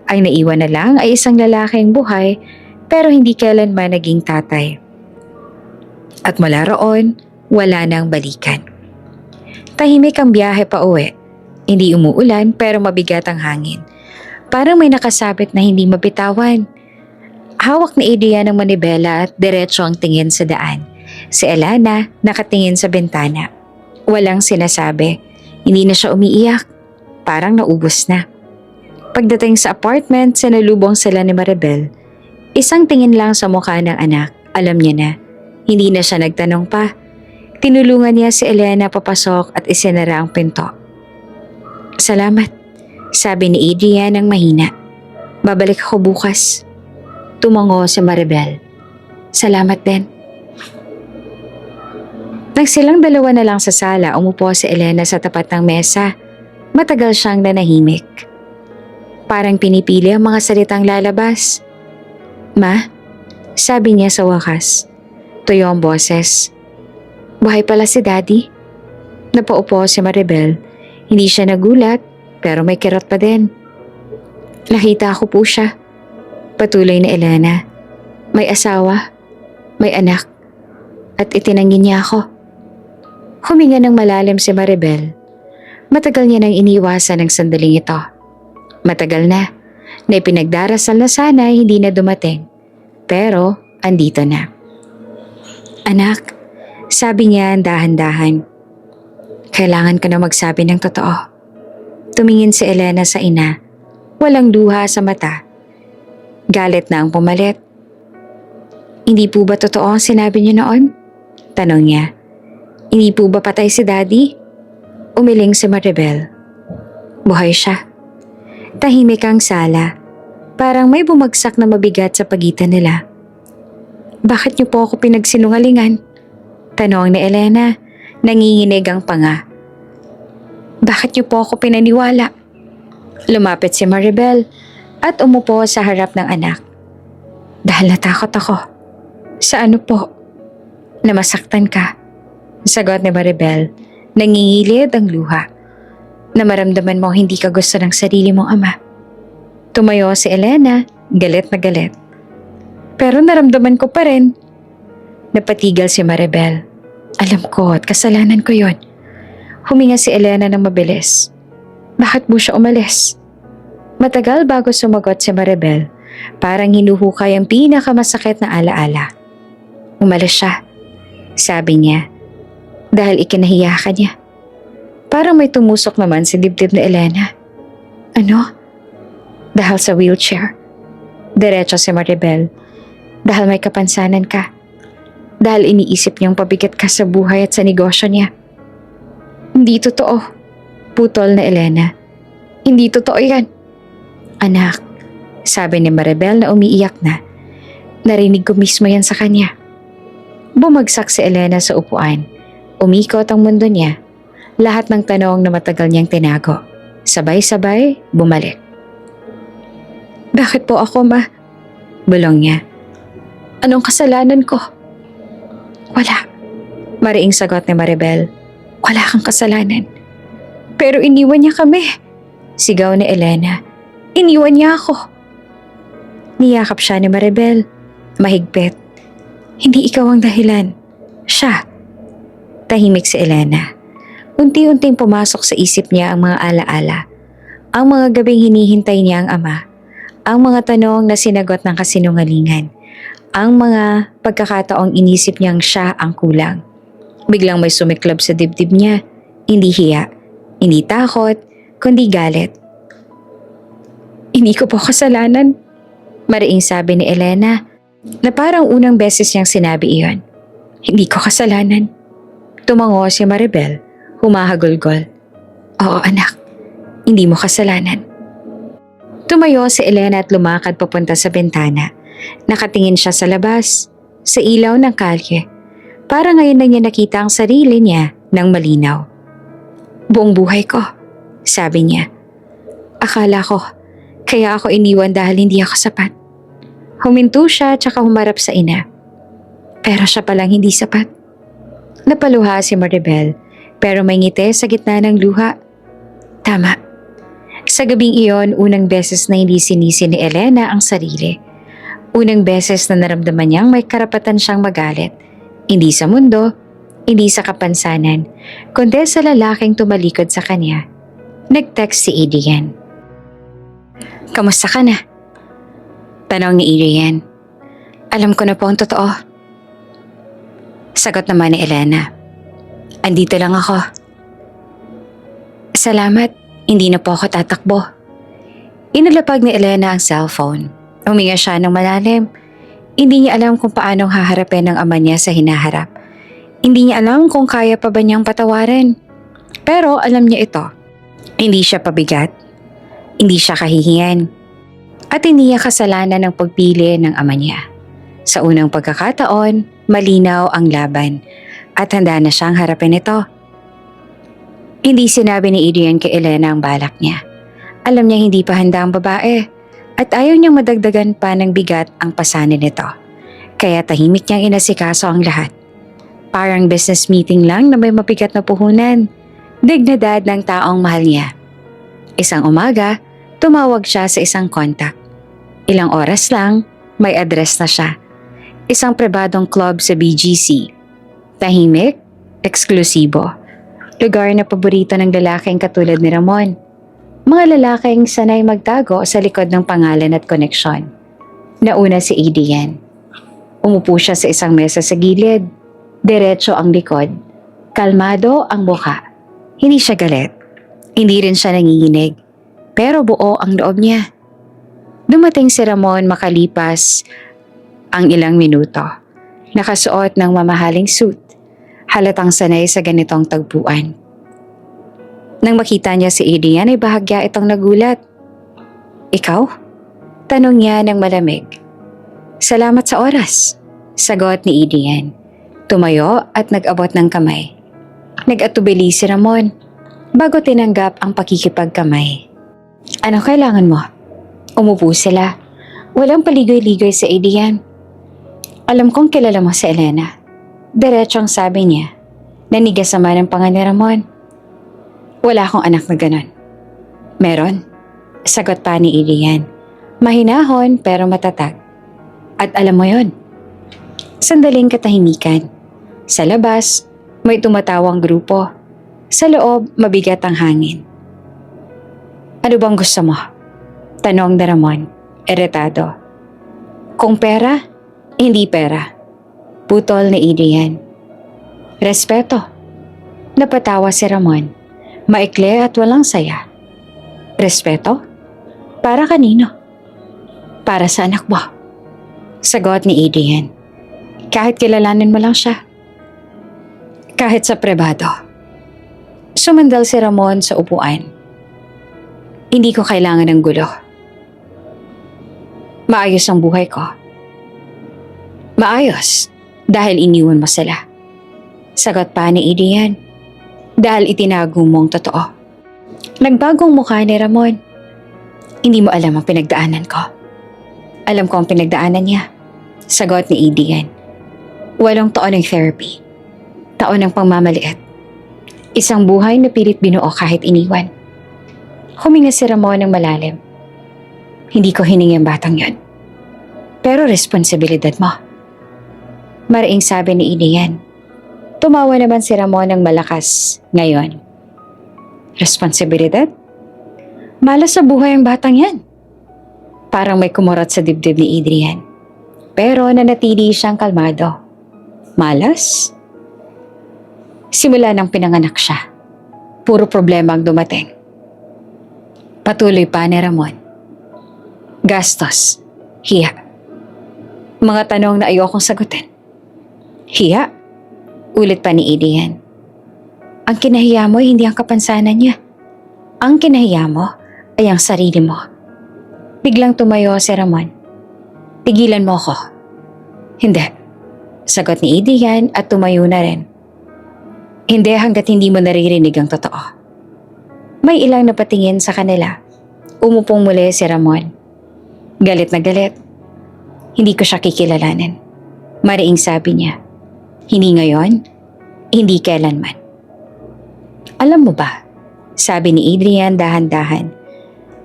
Ang naiwan na lang ay isang lalaking buhay pero hindi kailanman naging tatay. At mula roon, wala nang balikan. Tahimik ang biyahe pa uwi. Hindi umuulan pero mabigat ang hangin. Parang may nakasabit na hindi mabitawan. Hawak ni Adrian ang manibela at diretso ang tingin sa daan. Si Elena nakatingin sa bintana. Walang sinasabi. Hindi na siya umiiyak. Parang naubos na. Pagdating sa apartment, sinalubong sila ni Maribel. Isang tingin lang sa mukha ng anak. Alam niya na. Hindi na siya nagtanong pa. Tinulungan niya si Elena papasok at isinara ang pinto. Salamat, sabi ni Adrian ng mahina. Babalik ako bukas. Tumango si Maribel. Salamat din. Nang silang dalawa na lang sa sala, umupo si Elena sa tapat ng mesa. Matagal siyang nanahimik. Parang pinipili ang mga salitang lalabas. Ma, sabi niya sa wakas. Tuyo ang boses. Buhay pala si Daddy. Napaupo si Maribel. Hindi siya nagulat, pero may kirot pa din. Nakita ko po siya. Patuloy na Elena. May asawa, may anak, at itinanggi niya ako. Huminga ng malalim si Maribel. Matagal niya nang iniwasan ang sandaling ito. Matagal na ipinagdarasal na sana hindi na dumating. Pero, andito na. Anak, sabi niya dahan-dahan. Kailangan ka na magsabi ng totoo. Tumingin si Elena sa ina. Walang luha sa mata. Galit na ang pumalit. Hindi po ba totoo ang sinabi niyo noon? Tanong niya. Hindi po ba patay si Daddy? Umiling si Maribel. Buhay siya. Tahimik ang sala. Parang may bumagsak na mabigat sa pagitan nila. Bakit niyo po ako pinagsinungalingan? Tanong ni Elena. Nanginginig ang panga. Bakit niyo po ako pinaniwala? Lumapit si Maribel at umupo sa harap ng anak. Dahil natakot ako. Sa ano po? Namasaktan ka. Sagot ni Maribel. Nangingilid ang luha. Na maramdaman mo hindi ka gusto ng sarili mong ama. Tumayo si Elena, galit na galit. Pero naramdaman ko pa rin. Napatigal si Maribel. Alam ko at kasalanan ko yon. Huminga si Elena ng mabilis. Bakit mo siya umalis? Matagal bago sumagot si Maribel. Parang hinuhukay ang pinakamasakit na alaala. Umalis siya, sabi niya. Dahil ikinahiya ka niya. Parang may tumusok naman sa dibdib ni Elena. Ano? Dahil sa wheelchair. Diretso si Maribel. Dahil may kapansanan ka. Dahil iniisip niyang pabigat ka sa buhay at sa negosyo niya. Hindi totoo. Putol na Elena. Hindi totoo yan. Anak, sabi ni Maribel na umiiyak na. Narinig ko mismo yan sa kanya. Bumagsak si Elena sa upuan. Umikot ang mundo niya. Lahat ng tanong na matagal niyang tinago. Sabay-sabay, bumalik. Bakit po ako, Ma? Bulong niya. Anong kasalanan ko? Wala. Mariing sagot ni Maribel. Wala kang kasalanan. Pero iniwan niya kami. Sigaw ni Elena. Iniwan niya ako. Niyakap siya ni Maribel. Mahigpit. Hindi ikaw ang dahilan. Siya. Tahimik si Elena. Unti-unting pumasok sa isip niya ang mga alaala. Ang mga gabing hinihintay niya ang ama. Ang mga tanong na sinagot ng kasinungalingan. Ang mga pagkakataong inisip niyang siya ang kulang. Biglang may sumiklab sa dibdib niya. Hindi hiya, hindi takot, kundi galit. Hindi ko po kasalanan. Mariing sabi ni Elena na parang unang beses niyang sinabi iyon. Hindi ko kasalanan. Tumango si Maribel. Humahagulgol. Oo anak, hindi mo kasalanan. Tumayo si Elena at lumakad papunta sa bintana. Nakatingin siya sa labas, sa ilaw ng kalye. Para ngayon na niya nakita ang sarili niya ng malinaw. Buong buhay ko, sabi niya. Akala ko, kaya ako iniwan dahil hindi ako sapat. Huminto siya at saka humarap sa ina. Pero siya palang hindi sapat. Napaluha si Maribel. Pero may ngiti sa gitna ng luha. Tama. Sa gabing iyon, unang beses na hindi sinisi ni Elena ang sarili. Unang beses na naramdaman niyang may karapatan siyang magalit. Hindi sa mundo, hindi sa kapansanan, kundi sa lalaking tumalikod sa kanya. Nag-text si Adrian. Kamusta ka na? Tanong ni Adrian. Alam ko na po ang totoo. Sagot naman ni Elena. Andito lang ako. Salamat, hindi na po ako tatakbo. Inalapag ni Elena ang cellphone. Huminga siya ng malalim. Hindi niya alam kung paanong haharapin ang ama niya sa hinaharap. Hindi niya alam kung kaya pa ba niyang patawarin. Pero alam niya ito. Hindi siya pabigat. Hindi siya kahihiyan. At hindi niya kasalanan ng pagpili ng ama niya. Sa unang pagkakataon, malinaw ang laban. At handa na siyang harapin ito. Hindi sinabi ni Adrian kay Elena ang balak niya. Alam niya hindi pa handa ang babae at ayaw niyang madagdagan pa ng bigat ang pasanin nito. Kaya tahimik niyang inasikaso ang lahat. Parang business meeting lang na may mabigat na puhunan. Dignidad ng taong mahal niya. Isang umaga, tumawag siya sa isang kontak. Ilang oras lang, may address na siya. Isang pribadong club sa BGC. Tahimik, eksklusibo. Lugar na paborito ng lalaking katulad ni Ramon. Mga lalaking sanay magtago sa likod ng pangalan at koneksyon. Nauna si Adrian. Umupo siya sa isang mesa sa gilid. Diretso ang likod. Kalmado ang mukha. Hindi siya galit. Hindi rin siya nanginginig. Pero buo ang loob niya. Dumating si Ramon makalipas ang ilang minuto. Nakasuot ng mamahaling suit. Halatang sanay sa ganitong tagpuan. Nang makita niya si Adrian ay bahagya itong nagulat. Ikaw? Tanong niya ng malamig. Salamat sa oras, sagot ni Adrian. Tumayo at nag-abot ng kamay. Nag-atubili si Ramon bago tinanggap ang pakikipagkamay. Ano kailangan mo? Umupo sila. Walang paligoy-ligoy si Adrian. Alam kong kilala mo si Elena. Diretsong sabi niya. Nanigas naman ang panga ni Ramon. Wala akong anak na ganon. Meron? Sagot pa ni Adrian. Mahinahon pero matatag. At alam mo yon. Sandaling katahimikan. Sa labas, may tumatawang grupo. Sa loob, mabigat ang hangin. Ano bang gusto mo? Tanong ni Ramon, iritado. Kung pera, hindi pera. Putol ni Adrian. Respeto. Napatawa si Ramon. Maikli at walang saya. Respeto? Para kanino? Para sa anak mo. Sagot ni Adrian. Kahit kilalanin mo lang siya. Kahit sa pribado. Sumandal si Ramon sa upuan. Hindi ko kailangan ng gulo. Maayos ang buhay ko. Maayos dahil iniwan mo sila. Sagot pa ni Adrian. Dahil itinago mo ang totoo. Nagbagong mukha ni Ramon. Hindi mo alam ang pinagdaanan ko. Alam ko ang pinagdaanan niya. Sagot ni Adrian. 8 taon ng therapy. Taon ng pangmamaliit. Isang buhay na pilit binuo kahit iniwan. Huminga si Ramon ng malalim. Hindi ko hiningi ang batang yon. Pero responsibilidad mo. Maraing sabi ni Adrian. Tumawa naman si Ramon ng malakas ngayon. Responsibilidad? Malas sa buhay ang batang yan. Parang may kumurot sa dibdib ni Adrian. Pero nanatili siyang kalmado. Malas? Simula nang pinanganak siya. Puro problema ang dumating. Patuloy pa ni Ramon. Gastos. Hiya. Mga tanong na ayokong sagutin. Hiya? Ulit pa ni Adrian. Ang kinahiya mo ay hindi ang kapansanan niya. Ang kinahiya mo ay ang sarili mo. Biglang tumayo si Ramon. Tigilan mo ko. Hindi. Sagot ni Adrian at tumayo na rin. Hindi hanggat hindi mo naririnig ang totoo. May ilang napatingin sa kanila. Umupong muli si Ramon. Galit na galit. Hindi ko siya kikilalanin. Mariing sabi niya. Hindi ngayon, hindi kailanman. Alam mo ba, sabi ni Adrian dahan-dahan,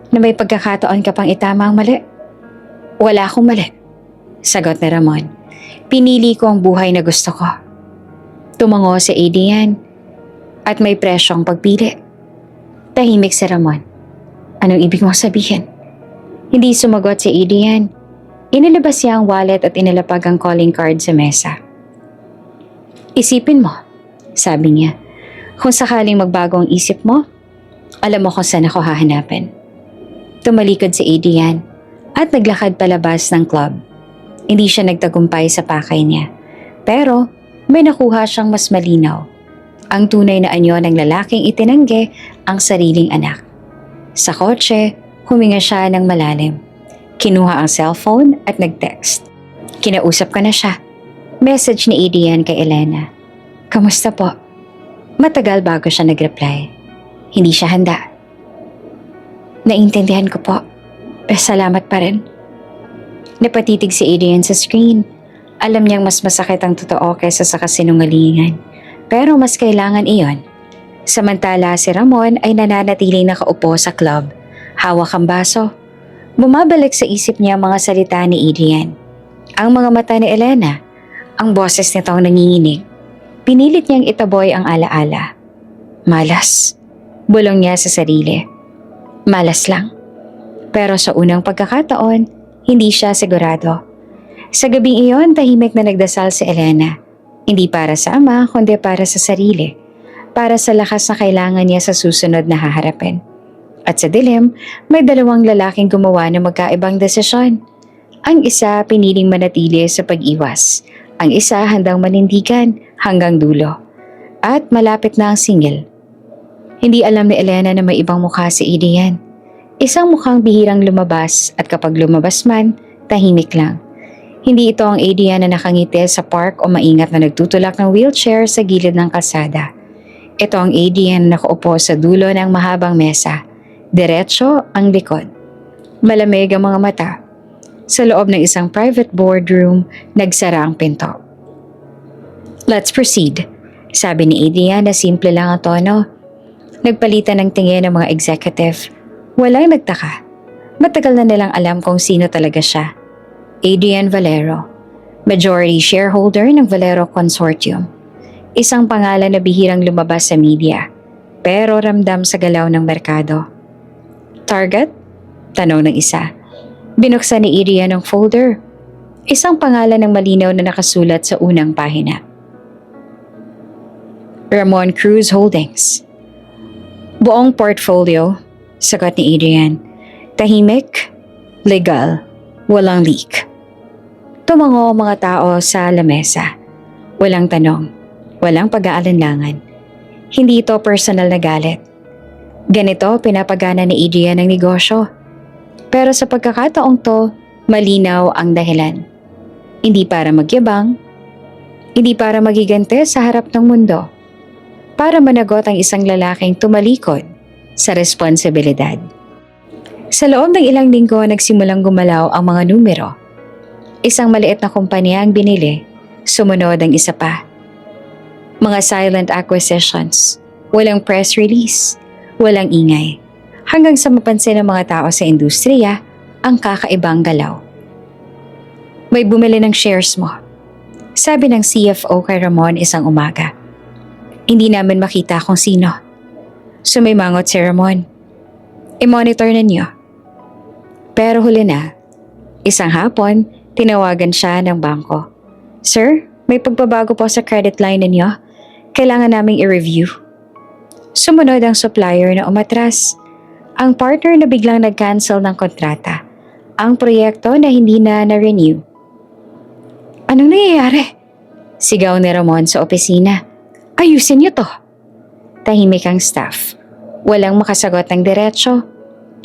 na may pagkakataon ka pang itama ang mali? Wala akong mali. Sagot ni Ramon. Pinili ko ang buhay na gusto ko. Tumango si Adrian at may presyong pagpili. Tahimik si Ramon. Anong ibig mong sabihin? Hindi sumagot si Adrian. Inilabas niya ang wallet at inilapag ang calling card sa mesa. Isipin mo, sabi niya. Kung sakaling magbago ang isip mo, alam mo kung saan ako hahanapin. Tumalikod si Adrian at naglakad palabas ng club. Hindi siya nagtagumpay sa pakay niya. Pero may nakuha siyang mas malinaw. Ang tunay na anyo ng lalaking itinanggi ang sariling anak. Sa kotse, huminga siya ng malalim. Kinuha ang cellphone at nag-text. Kinausap ko na siya. Message ni Adrian kay Elena. Kamusta po? Matagal bago siya nag-reply. Hindi siya handa. Naintindihan ko po. Pero salamat pa rin. Napatitig si Adrian sa screen. Alam niyang mas masakit ang totoo kaysa sa kasinungalingan. Pero mas kailangan iyon. Samantala si Ramon ay nananatiling nakaupo sa club. Hawak ang baso. Bumabalik sa isip niya ang mga salita ni Adrian. Ang mga mata ni Elena. Ang boses nitong nanginginig. Pinilit niyang itaboy ang alaala. Malas. Bulong niya sa sarili. Malas lang. Pero sa unang pagkakataon, hindi siya sigurado. Sa gabing iyon, tahimik na nagdasal si Elena. Hindi para sa ama, kundi para sa sarili. Para sa lakas na kailangan niya sa susunod na haharapin. At sa dilim, may 2 lalaking gumawa ng magkaibang desisyon. Ang isa piniling manatili sa pag-iwas. Ang isa handang manindigan hanggang dulo. At malapit na ang singil. Hindi alam ni Elena na may ibang mukha si Adrian. Isang mukhang bihirang lumabas at kapag lumabas man, tahimik lang. Hindi ito ang Adrian na nakangiti sa park o maingat na nagtutulak ng wheelchair sa gilid ng kalsada. Ito ang Adrian na nakaupo sa dulo ng mahabang mesa. Diretso ang likod. Malamig ang mga mata. Sa loob ng isang private boardroom, nagsara ang pinto. Let's proceed, sabi ni Adrian na simple lang ang tono. Nagpalitan ng tingin ng mga executive. Walang nagtaka. Matagal na nilang alam kung sino talaga siya. Adrian Valero, majority shareholder ng Valero Consortium. Isang pangalan na bihirang lumabas sa media, pero ramdam sa galaw ng merkado. Target? Tanong ng isa. Binuksan ni Adrian ang folder. Isang pangalan ng malinaw na nakasulat sa unang pahina. Ramon Cruz Holdings. Buong portfolio, sagot ni Adrian. Tahimik, legal, walang leak. Tumango ang mga tao sa lamesa. Walang tanong, walang pag-aalinlangan. Hindi ito personal na galit. Ganito pinapagana ni Adrian ang negosyo. Pero sa pagkakataong to, malinaw ang dahilan. Hindi para magyabang, hindi para magigante sa harap ng mundo. Para managot ang isang lalaking tumalikod sa responsibilidad. Sa loob ng ilang linggo nagsimulang gumalaw ang mga numero. Isang maliit na kumpanya ang binili, sumunod ang isa pa. Mga silent acquisitions, walang press release, walang ingay. Hanggang sa mapansin ng mga tao sa industriya ang kakaibang galaw. May bumili ng shares mo. Sabi ng CFO kay Ramon isang umaga. Hindi namin makita kung sino. Sumimangot si Ramon. I-monitor ninyo. Pero huli na, isang hapon, tinawagan siya ng bangko. Sir, may pagbabago po sa credit line ninyo. Kailangan naming i-review. Sumunod ang supplier na umatras. Ang partner na biglang nag-cancel ng kontrata. Ang proyekto na hindi na na-renew. Anong nangyayari? Sigaw ni Ramon sa opisina. Ayusin niyo to. Tahimik ang staff. Walang makasagot ng diretsyo.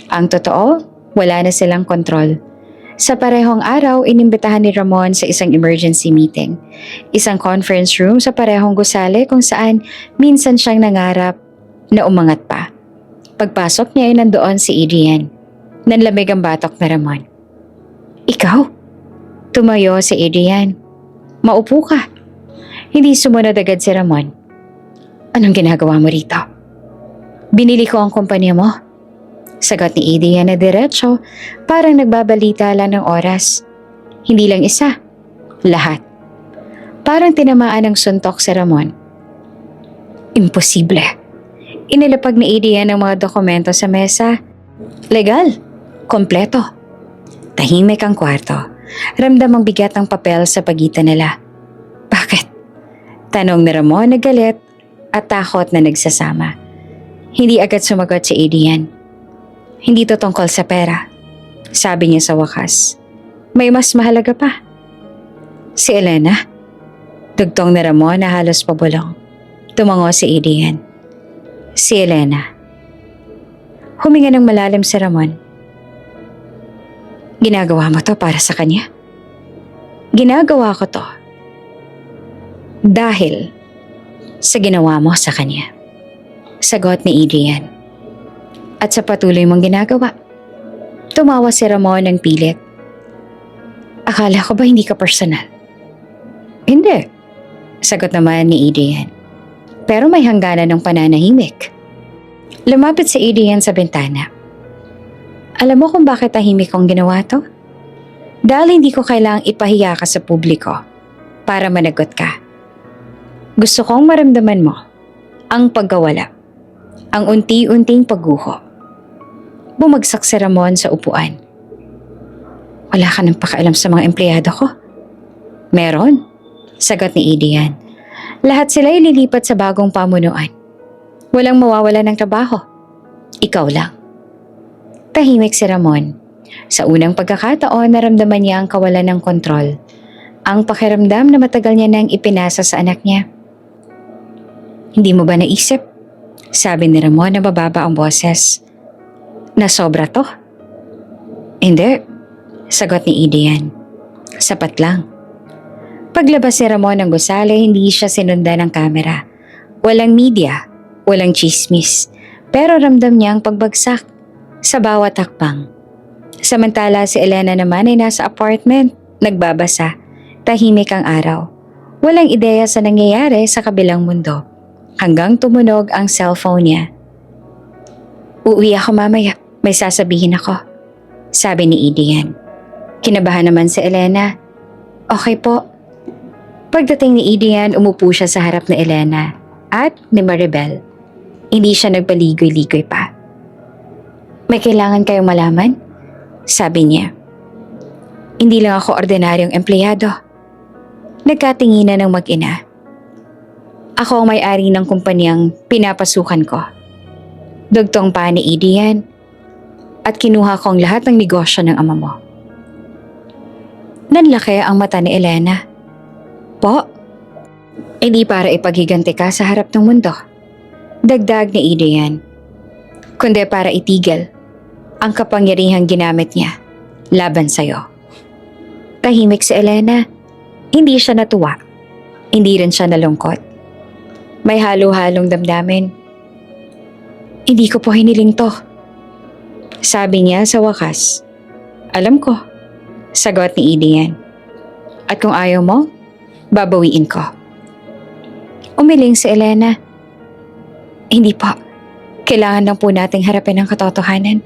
Ang totoo, wala na silang kontrol. Sa parehong araw, inimbitahan ni Ramon sa isang emergency meeting. Isang conference room sa parehong gusali kung saan minsan siyang nangarap na umangat pa. Pagpasok niya ay nandoon si Adrian. Nanlamig ang batok na Ramon. Ikaw? Tumayo si Adrian. Maupo ka. Hindi sumunod agad si Ramon. Anong ginagawa mo rito? Binili ko ang kumpanya mo. Sagot ni Adrian na diretso, parang nagbabalita lang ng oras. Hindi lang isa, lahat. Parang tinamaan ng suntok si Ramon. Imposible. Inilapag ni Adrian ang mga dokumento sa mesa. Legal. Kompleto. Tahimik ang kwarto. Ramdam ang bigat ng papel sa pagitan nila. Bakit? Tanong ni Ramon na galit at takot na nagsasama. Hindi agad sumagot si Adrian. Hindi to tungkol sa pera. Sabi niya sa wakas. May mas mahalaga pa. Si Elena. Dugtong ni Ramon na halos pabulong. Tumango si Adrian. Si Elena. Huminga ng malalim si Ramon. Ginagawa mo to para sa kanya? Ginagawa ko to dahil sa ginawa mo sa kanya. Sagot ni Adrian. At sa patuloy mong ginagawa. Tumawa si Ramon ng pilit. Akala ko ba hindi ka personal? Hindi. Sagot naman ni Adrian. Pero may hangganan ng pananahimik. Lumapit si Adrian sa bintana. Alam mo kung bakit tahimik kong ginawa to? Dahil hindi ko kailangang ipahiya ka sa publiko para managot ka. Gusto kong maramdaman mo ang pagkawala, ang unti-unting pagguho. Bumagsak si Ramon sa upuan. Wala ka nang pakialam sa mga empleyado ko? Meron, sagot ni Adrian. Lahat sila ililipat sa bagong pamunuan. Walang mawawala ng trabaho. Ikaw lang. Tahimik si Ramon. Sa unang pagkakataon, naramdaman niya ang kawalan ng kontrol. Ang pakiramdam na matagal niya nang ipinasa sa anak niya. Hindi mo ba naisip? Sabi ni Ramon na bababa ang boses. Na sobra to? Hindi. Sagot ni Adrian. Sapat lang. Paglabas ni Ramon ng gusali, hindi siya sinundan ng kamera. Walang media, walang chismis, pero ramdam niya ang pagbagsak sa bawat hakbang. Samantala si Elena naman ay nasa apartment, nagbabasa, tahimik ang araw. Walang ideya sa nangyayari sa kabilang mundo, hanggang tumunog ang cellphone niya. Uuwi ako mamaya, may sasabihin ako, sabi ni Adrian. Kinabahan naman si Elena. Okay po. Pagdating ni Adrian, umupo siya sa harap ni Elena at ni Maribel. Hindi siya nagpaligoy-ligoy pa. May kailangan kayong malaman? Sabi niya. Hindi lang ako ordinaryong empleyado. Nagkatinginan ng mag-ina. Ako ang may-ari ng kumpanyang pinapasukan ko. Dugtong pa ni Adrian. at kinuha ko ang lahat ng negosyo ng ama mo. Nanlaki ang mata ni Elena. Po? Hindi para ipaghiganti ka sa harap ng mundo. Dagdag ni Adrian. Kundi para itigil ang kapangyarihang ginamit niya laban sa'yo. Tahimik si Elena. Hindi siya natuwa. Hindi rin siya nalungkot. May halo-halong damdamin. Hindi ko po hiniling to. Sabi niya sa wakas. Alam ko. Sagot ni Adrian. At kung ayaw mo, babawiin ko. Umiling si Elena. Hindi po. Kailangan lang po nating harapin ang katotohanan.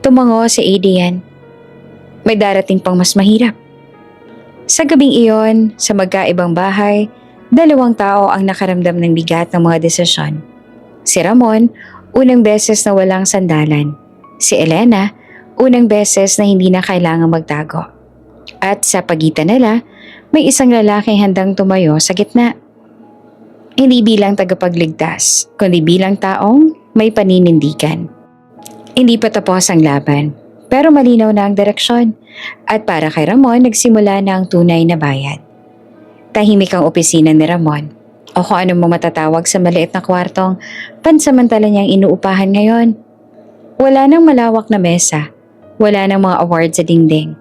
Tumango si Adrian. May darating pang mas mahirap. Sa gabing iyon, sa magkaibang bahay, 2 tao ang nakaramdam ng bigat ng mga desisyon. Si Ramon, unang beses na walang sandalan. Si Elena, unang beses na hindi na kailangang magtago. At sa pagitan nila, may isang lalaking handang tumayo sa gitna. Hindi bilang tagapagligtas, kundi bilang taong may paninindigan. Hindi pa tapos ang laban, pero malinaw na ang direksyon. At para kay Ramon, nagsimula na ang tunay na bayad. Tahimik ang opisina ni Ramon, o kung anong matatawag sa maliit na kwartong pansamantala niyang inuupahan ngayon. Wala nang malawak na mesa, wala nang mga awards sa dingding.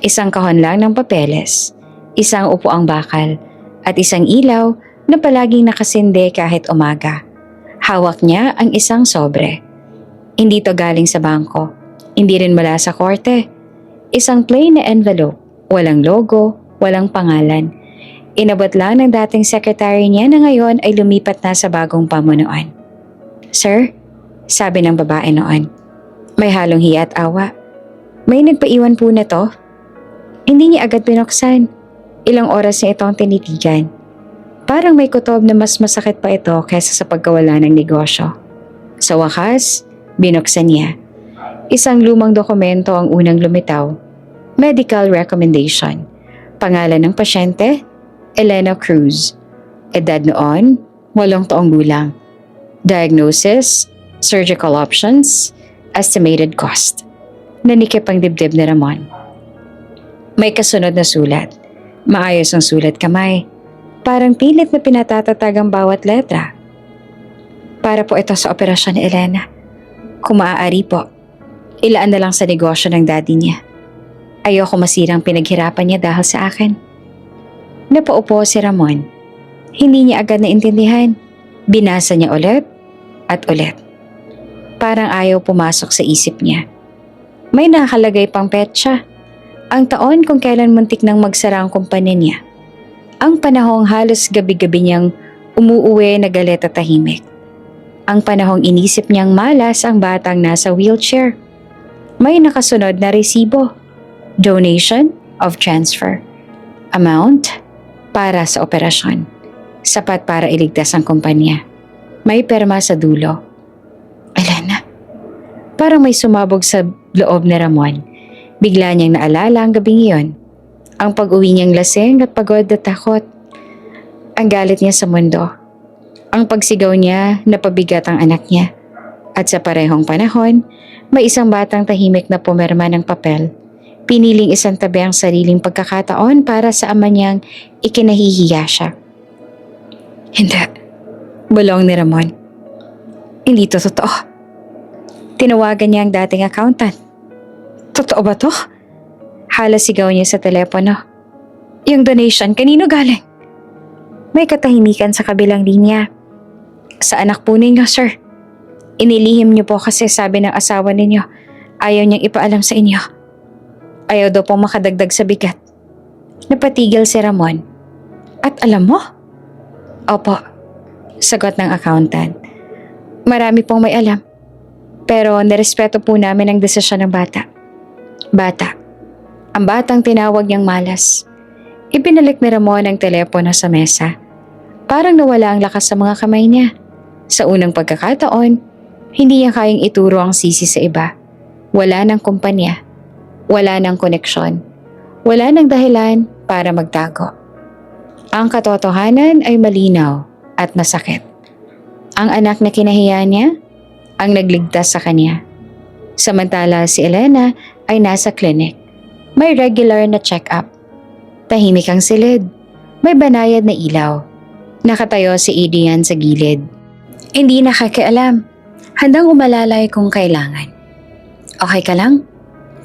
Isang kahon lang ng papeles, isang upuang bakal, at isang ilaw na palaging nakasinde kahit umaga. Hawak niya ang isang sobre. Hindi to galing sa bangko, hindi rin mula sa korte. Isang plain na envelope, walang logo, walang pangalan. Inabot lang ng dating secretary niya na ngayon ay lumipat na sa bagong pamunuan. Sir, sabi ng babae noon. May halong hiya at awa. May nagpaiwan po na to. Hindi niya agad binuksan. Ilang oras niya itong tinitigan. Parang may kutob na mas masakit pa ito kaysa sa pagkawala ng negosyo. Sa wakas, binuksan niya. Isang lumang dokumento ang unang lumitaw. Medical recommendation. Pangalan ng pasyente, Elena Cruz. Edad noon, 8 taong gulang. Diagnosis, surgical options, estimated cost. Nanikip ang dibdib ni Ramon. May kasunod na sulat. Maayos ang sulat kamay. Parang pilit na pinatatatag ang bawat letra. Para po ito sa operasyon ni Elena. Kung maaari po, ilaan na lang sa negosyo ng daddy niya. Ayoko masirang pinaghirapan niya dahil sa akin. Napaupo si Ramon. Hindi niya agad naintindihan. Binasa niya ulit at ulit. Parang ayaw pumasok sa isip niya. May nakalagay pang petsa. Ang taon kung kailan muntik nang magsara ang kumpanya niya. Ang panahong halos gabi-gabi niyang umuuwi na galit at tahimik. Ang panahong inisip niyang malas ang batang nasa wheelchair. May nakasunod na resibo. Donation of transfer. Amount para sa operasyon. Sapat para iligtas ang kumpanya. May perma sa dulo. Elena. Parang may sumabog sa loob ni Ramon. Bigla niyang naalala ang gabing iyon. Ang pag-uwi niyang lasing at pagod at takot. Ang galit niya sa mundo. Ang pagsigaw niya na pabigat ang anak niya. At sa parehong panahon, may isang batang tahimik na pumirma ng papel. Piniling isang tabi ang sariling pagkakataon para sa ama niyang ikinahihiya siya. Hindi. Bulong ni Ramon. Hindi to totoo. Tinawagan niya ang dating accountant. Totoo ba to? Halos sigaw niya sa telepono. Yung donation, kanino galing? May katahimikan sa kabilang linya. Sa anak po ninyo, sir. Inilihim niyo po kasi sabi ng asawa ninyo, ayaw niyang ipaalam sa inyo. Ayaw daw pong makadagdag sa bigat. Napatigil si Ramon. At alam mo? Opo, sagot ng accountant. Marami pong may alam. Pero nirespeto po namin ang desisyon ng bata. Bata. Ang batang tinawag niyang malas. Ibinalik ni Ramon ang telepono sa mesa. Parang nawala ang lakas sa mga kamay niya. Sa unang pagkakataon, hindi niya kayang ituro ang sisi sa iba. Wala ng kumpanya. Wala ng koneksyon. Wala ng dahilan para magtago. Ang katotohanan ay malinaw at masakit. Ang anak na kinahiya niya, ang nagligtas sa kanya. Samantala si Elena ay nasa clinic. May regular na check-up. Tahimik ang silid. May banayad na ilaw. Nakatayo si Adrian sa gilid. Hindi nakakialam. Handang umalalay kung kailangan. Okay ka lang?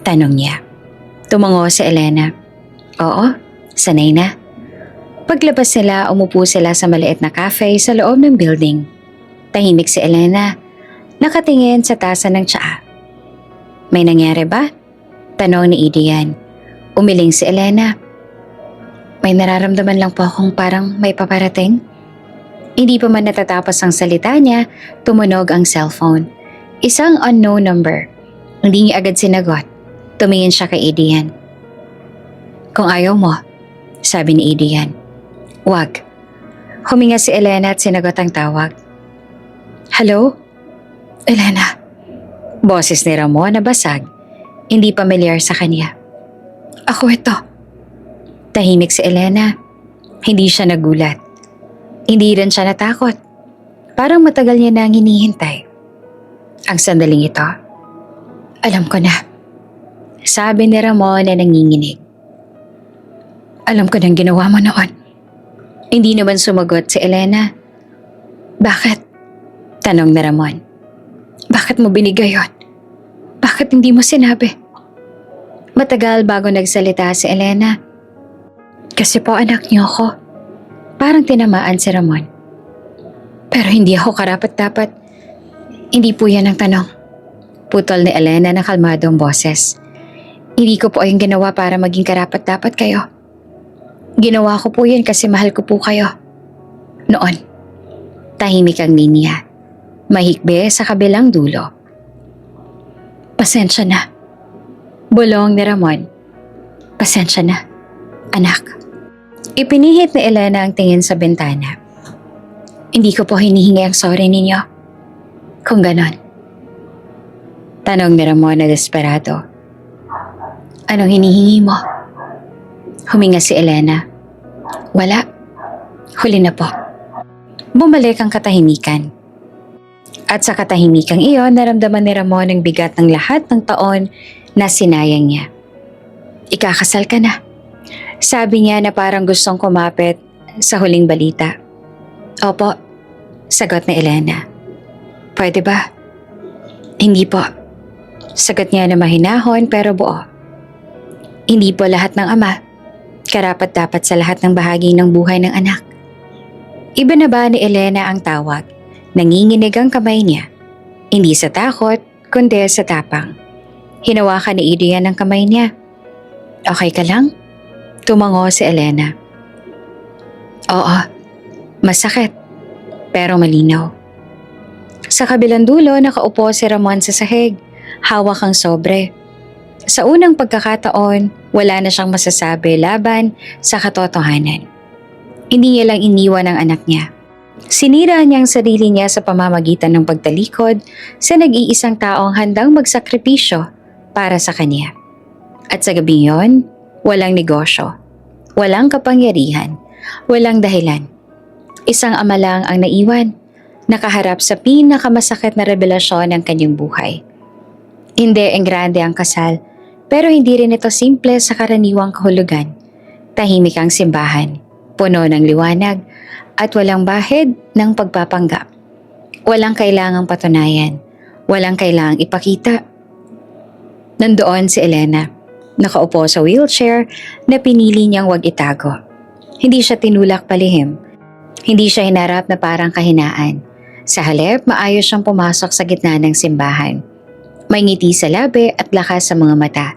Tanong niya. Tumango si Elena. Oo, sanay na. Paglabas nila, umupo sila sa maliit na cafe sa loob ng building. Tahimik si Elena. Nakatingin sa tasa ng tsaa. May nangyari ba? Tanong ni Adrian. Umiling si Elena. May nararamdaman lang po akong parang may paparating. Hindi pa man natatapos ang salita niya, tumunog ang cellphone. Isang unknown number. Hindi niya agad sinagot. Tumingin siya kay Adrian. Kung ayaw mo, sabi ni Adrian. Wag. Huminga si Elena at sinagot ang tawag. Hello? Elena. Boses ni Ramon na basag. Hindi pamilyar sa kanya. Ako ito. Tahimik si Elena. Hindi siya nagulat. Hindi rin siya natakot. Parang matagal niya nang hinihintay. Ang sandaling ito. Alam ko na. Sabi ni Ramon na nanginginig. Alam ko nang ginawa mo noon. Hindi naman sumagot si Elena. Bakit? Tanong ni Ramon. Bakit mo binigay yun? Bakit hindi mo sinabi? Matagal bago nagsalita si Elena. Kasi po anak niyo ako. Parang tinamaan si Ramon. Pero hindi ako karapat-dapat. Hindi po yan ang tanong. Putol ni Elena ng kalmadong boses. Hindi ko po yung ginawa para maging karapat-dapat kayo. Ginawa ko po yan kasi mahal ko po kayo. Noon. Tahimik ang linya. Mahikbe sa kabilang dulo. Pasensya na. Bulong ni Ramon. Pasensya na, anak. Ipinihit ni Elena ang tingin sa bintana. Hindi ko po hinihingi ang sorry ninyo. Kung ganon. Tanong ni Ramon na desperado. Anong hinihingi mo? Huminga si Elena. Wala. Huli na po. Bumalik ang katahimikan. At sa katahimikang iyon, naramdaman ni Ramon ang bigat ng lahat ng taon na sinayang niya. Ikakasal ka na. Sabi niya na parang gustong kumapit sa huling balita. Opo, sagot ni Elena. Pwede ba? Hindi po. Sagot niya na mahinahon pero buo. Hindi po lahat ng ama karapat-dapat sa lahat ng bahagi ng buhay ng anak. Ibinaba ni Elena ang tawag. Nanginginig ang kamay niya. Hindi sa takot, kundi sa tapang. Hinawakan ni Adrian ang kamay niya. Okay ka lang? Tumango si Elena. Oo, masakit, pero malinaw. Sa kabilang dulo, nakaupo si Ramon sa sahig. Hawak ang sobre. Sa unang pagkakataon, wala na siyang masasabi laban sa katotohanan. Hindi niya lang iniwan ang anak niya. Sinira niya ang sarili niya sa pamamagitan ng pagtalikod sa nag-iisang taong handang magsakripisyo para sa kanya. At sa gabing yon, walang negosyo, walang kapangyarihan, walang dahilan. Isang ama lang ang naiwan, nakaharap sa pinakamasakit na revelasyon ng kanyang buhay. Hindi engrande ang kasal, pero hindi rin ito simple sa karaniwang kahulugan. Tahimik ang simbahan, puno ng liwanag, at walang bahid ng pagpapanggap. Walang kailangang patunayan, walang kailangang ipakita. Nandoon si Elena, nakaupo sa wheelchair na pinili niyang wag itago. Hindi siya tinulak palihim. Hindi siya hinarap na parang kahinaan. Sa halip, maayos siyang pumasok sa gitna ng simbahan. May ngiti sa labi at lakas sa mga mata.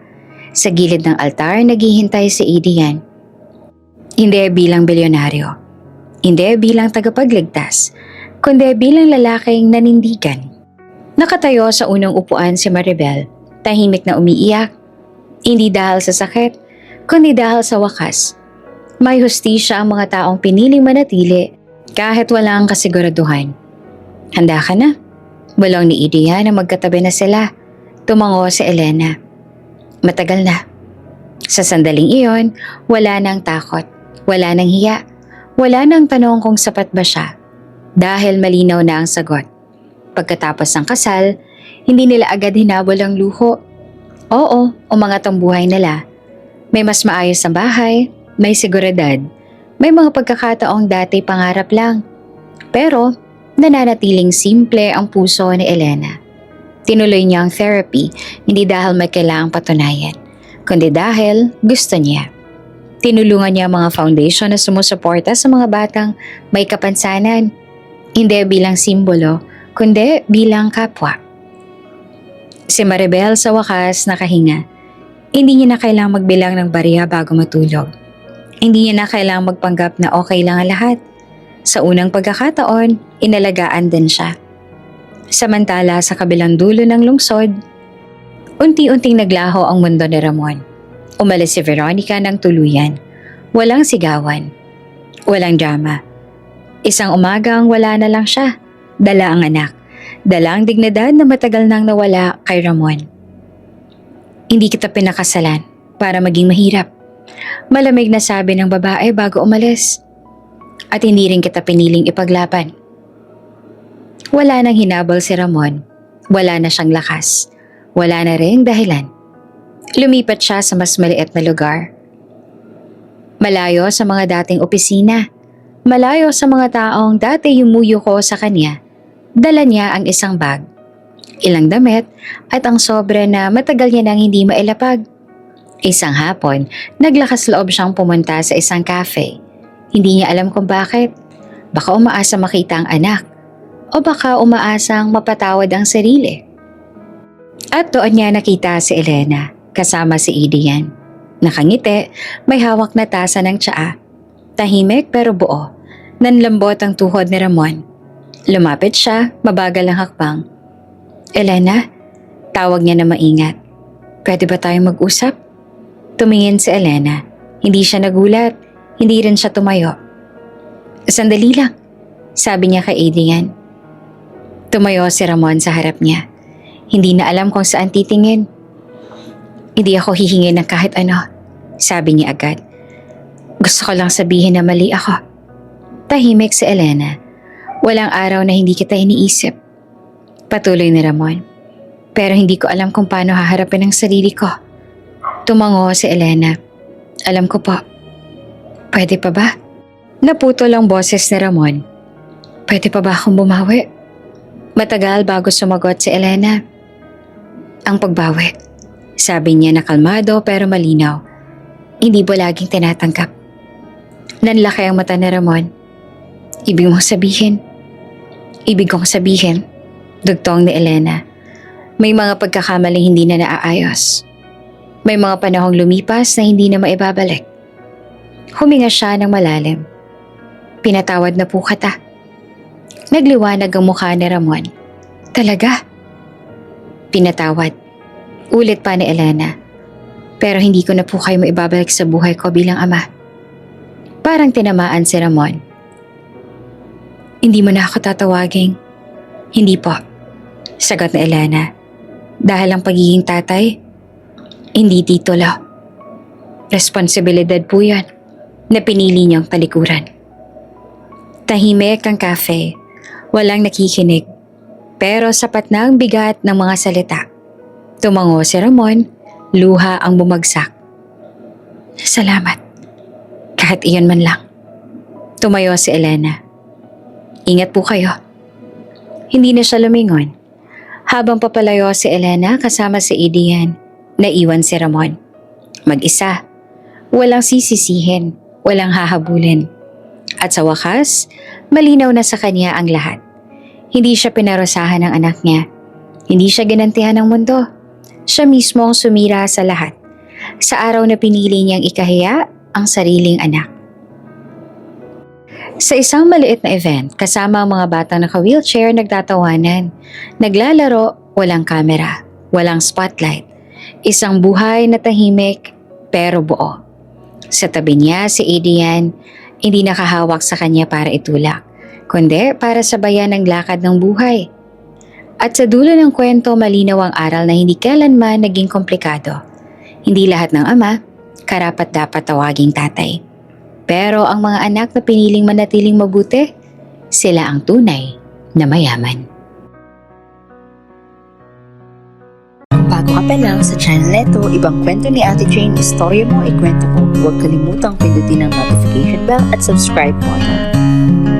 Sa gilid ng altar, naghihintay si Adrian. Hindi bilang bilyonaryo. Hindi bilang tagapagligtas, kundi bilang lalaking nanindigan. Nakatayo sa unang upuan si Maribel, tahimik na umiiyak. Hindi dahil sa sakit, kundi dahil sa wakas. May hustisya ang mga taong piniling manatili kahit walang kasiguraduhan. Handa ka na? Bulong ni Adrian na magkatabi na sila. Tumango si Elena. Matagal na. Sa sandaling iyon, wala nang takot, wala nang hiya, wala nang tanong kung sapat ba siya. Dahil malinaw na ang sagot. Pagkatapos ng kasal, Hindi nila agad hinabol ang luho. Oo, umangat ang buhay nila. May mas maayos na bahay, may seguridad, may mga pagkakataong dati pangarap lang. Pero nananatiling simple ang puso ni Elena. Tinuloy niya ang therapy, hindi dahil may kailangang patunayan, kundi dahil gusto niya. Tinulungan niya ang mga foundation na sumusuporta sa mga batang may kapansanan, hindi bilang simbolo, kundi bilang kapwa. Si Maribel sa wakas nakahinga. Hindi niya na kailangang magbilang ng barya bago matulog. Hindi niya na kailangang magpanggap na okay lang ang lahat. Sa unang pagkakataon, inalagaan din siya. Samantala sa kabilang dulo ng lungsod, unti-unting naglaho ang mundo ni Ramon. Umalis si Veronica ng tuluyan. Walang sigawan. Walang drama. Isang umagang wala na lang siya. Dala ang anak. Dala ang dignidad na matagal nang nawala kay Ramon. Hindi kita pinakasalan para maging mahirap. Malamig na sabi ng babae bago umalis. At hindi rin kita piniling ipaglaban. Wala nang hinabol si Ramon. Wala na siyang lakas. Wala na ring dahilan. Lumipat siya sa mas maliit na lugar. Malayo sa mga dating opisina. Malayo sa mga taong dati yumuyo ko sa kanya. Dala niya ang isang bag, ilang damit at ang sobre na matagal niya nang hindi mailapag. Isang hapon, naglakas loob siyang pumunta sa isang cafe. Hindi niya alam kung bakit. Baka umaasa makita ang anak o baka umaasang mapatawad ang sarili. At doon niya nakita si Elena kasama si Idian. Nakangiti, may hawak na tasa ng tsaa. Tahimik pero buo. Nanlambot ang tuhod ni Ramon. Lumapit siya, mabagal ang hakbang. Elena, tawag niya na maingat. Pwede ba tayong mag-usap? Tumingin si Elena. Hindi siya nagulat. Hindi rin siya tumayo. Sandali lang, sabi niya kay Adrian. Tumayo si Ramon sa harap niya. Hindi na alam kung saan titingin. Hindi ako hihingi ng kahit ano, sabi niya agad. Gusto ko lang sabihin na mali ako. Tahimik si Elena. Walang araw na hindi kita iniisip. Patuloy ni Ramon. Pero hindi ko alam kung paano haharapin ang sarili ko. Tumango si Elena. Alam ko po. Pwede pa ba? Naputol ang boses ni Ramon. Pwede pa ba akong bumawi? Matagal bago sumagot si Elena. Ang pagbawi, sabi niya na kalmado pero malinaw. Hindi ba laging tinatanggap? Nanlaki ang mata ni Ramon. Ibig mong sabihin? Ibig kong sabihin, dugtong ni Elena. May mga pagkakamaling hindi na naaayos. May mga panahong lumipas na hindi na maibabalik. Huminga siya ng malalim. Pinatawad na po kita. Nagliwanag ang mukha ni Ramon. Talaga? Pinatawad. Ulit pa ni Elena. Pero hindi ko na po kayo maibabalik sa buhay ko bilang ama. Parang tinamaan si Ramon. Hindi mo na ako tatawagin. Hindi po. Sagot ni Elena. Dahil ang pagiging tatay, hindi titulo. Responsibilidad po yan na pinili niyang talikuran. Tahimik ang cafe. Walang nakikinig. Pero sapat na ang bigat ng mga salita. Tumango si Ramon, luha ang bumagsak. Salamat. Kahit iyon man lang. Tumayo si Elena. Ingat po kayo. Hindi na siya lumingon. Habang papalayo si Elena kasama si Idian, naiwan si Ramon. Mag-isa. Walang sisisihin. Walang hahabulin. At sa wakas, malinaw na sa kanya ang lahat. Hindi siya pinarusahan ng anak niya. Hindi siya ginantihan ng mundo. Siya mismo ang sumira sa lahat. Sa araw na pinili niyang ikahiya ang sariling anak. Sa isang maliit na event, kasama ang mga batang naka-wheelchair nagtatawanan. Naglalaro, walang kamera, walang spotlight. Isang buhay na tahimik pero buo. Sa tabi niya si Adrian, hindi nakahawak sa kanya para itulak, kundi para sabayan ang lakad ng buhay. At sa dulo ng kwento, malinaw ang aral na hindi kailanman naging komplikado. Hindi lahat ng ama, karapat-dapat tawaging tatay. Pero ang mga anak na piniling manatiling mabuti, sila ang tunay na mayaman. bago ka pa lang sa channel neto, ibang kwento ni Ate Jane, istorya mo, ikwento ko. Huwag kalimutang pindutin ang notification bell at subscribe button.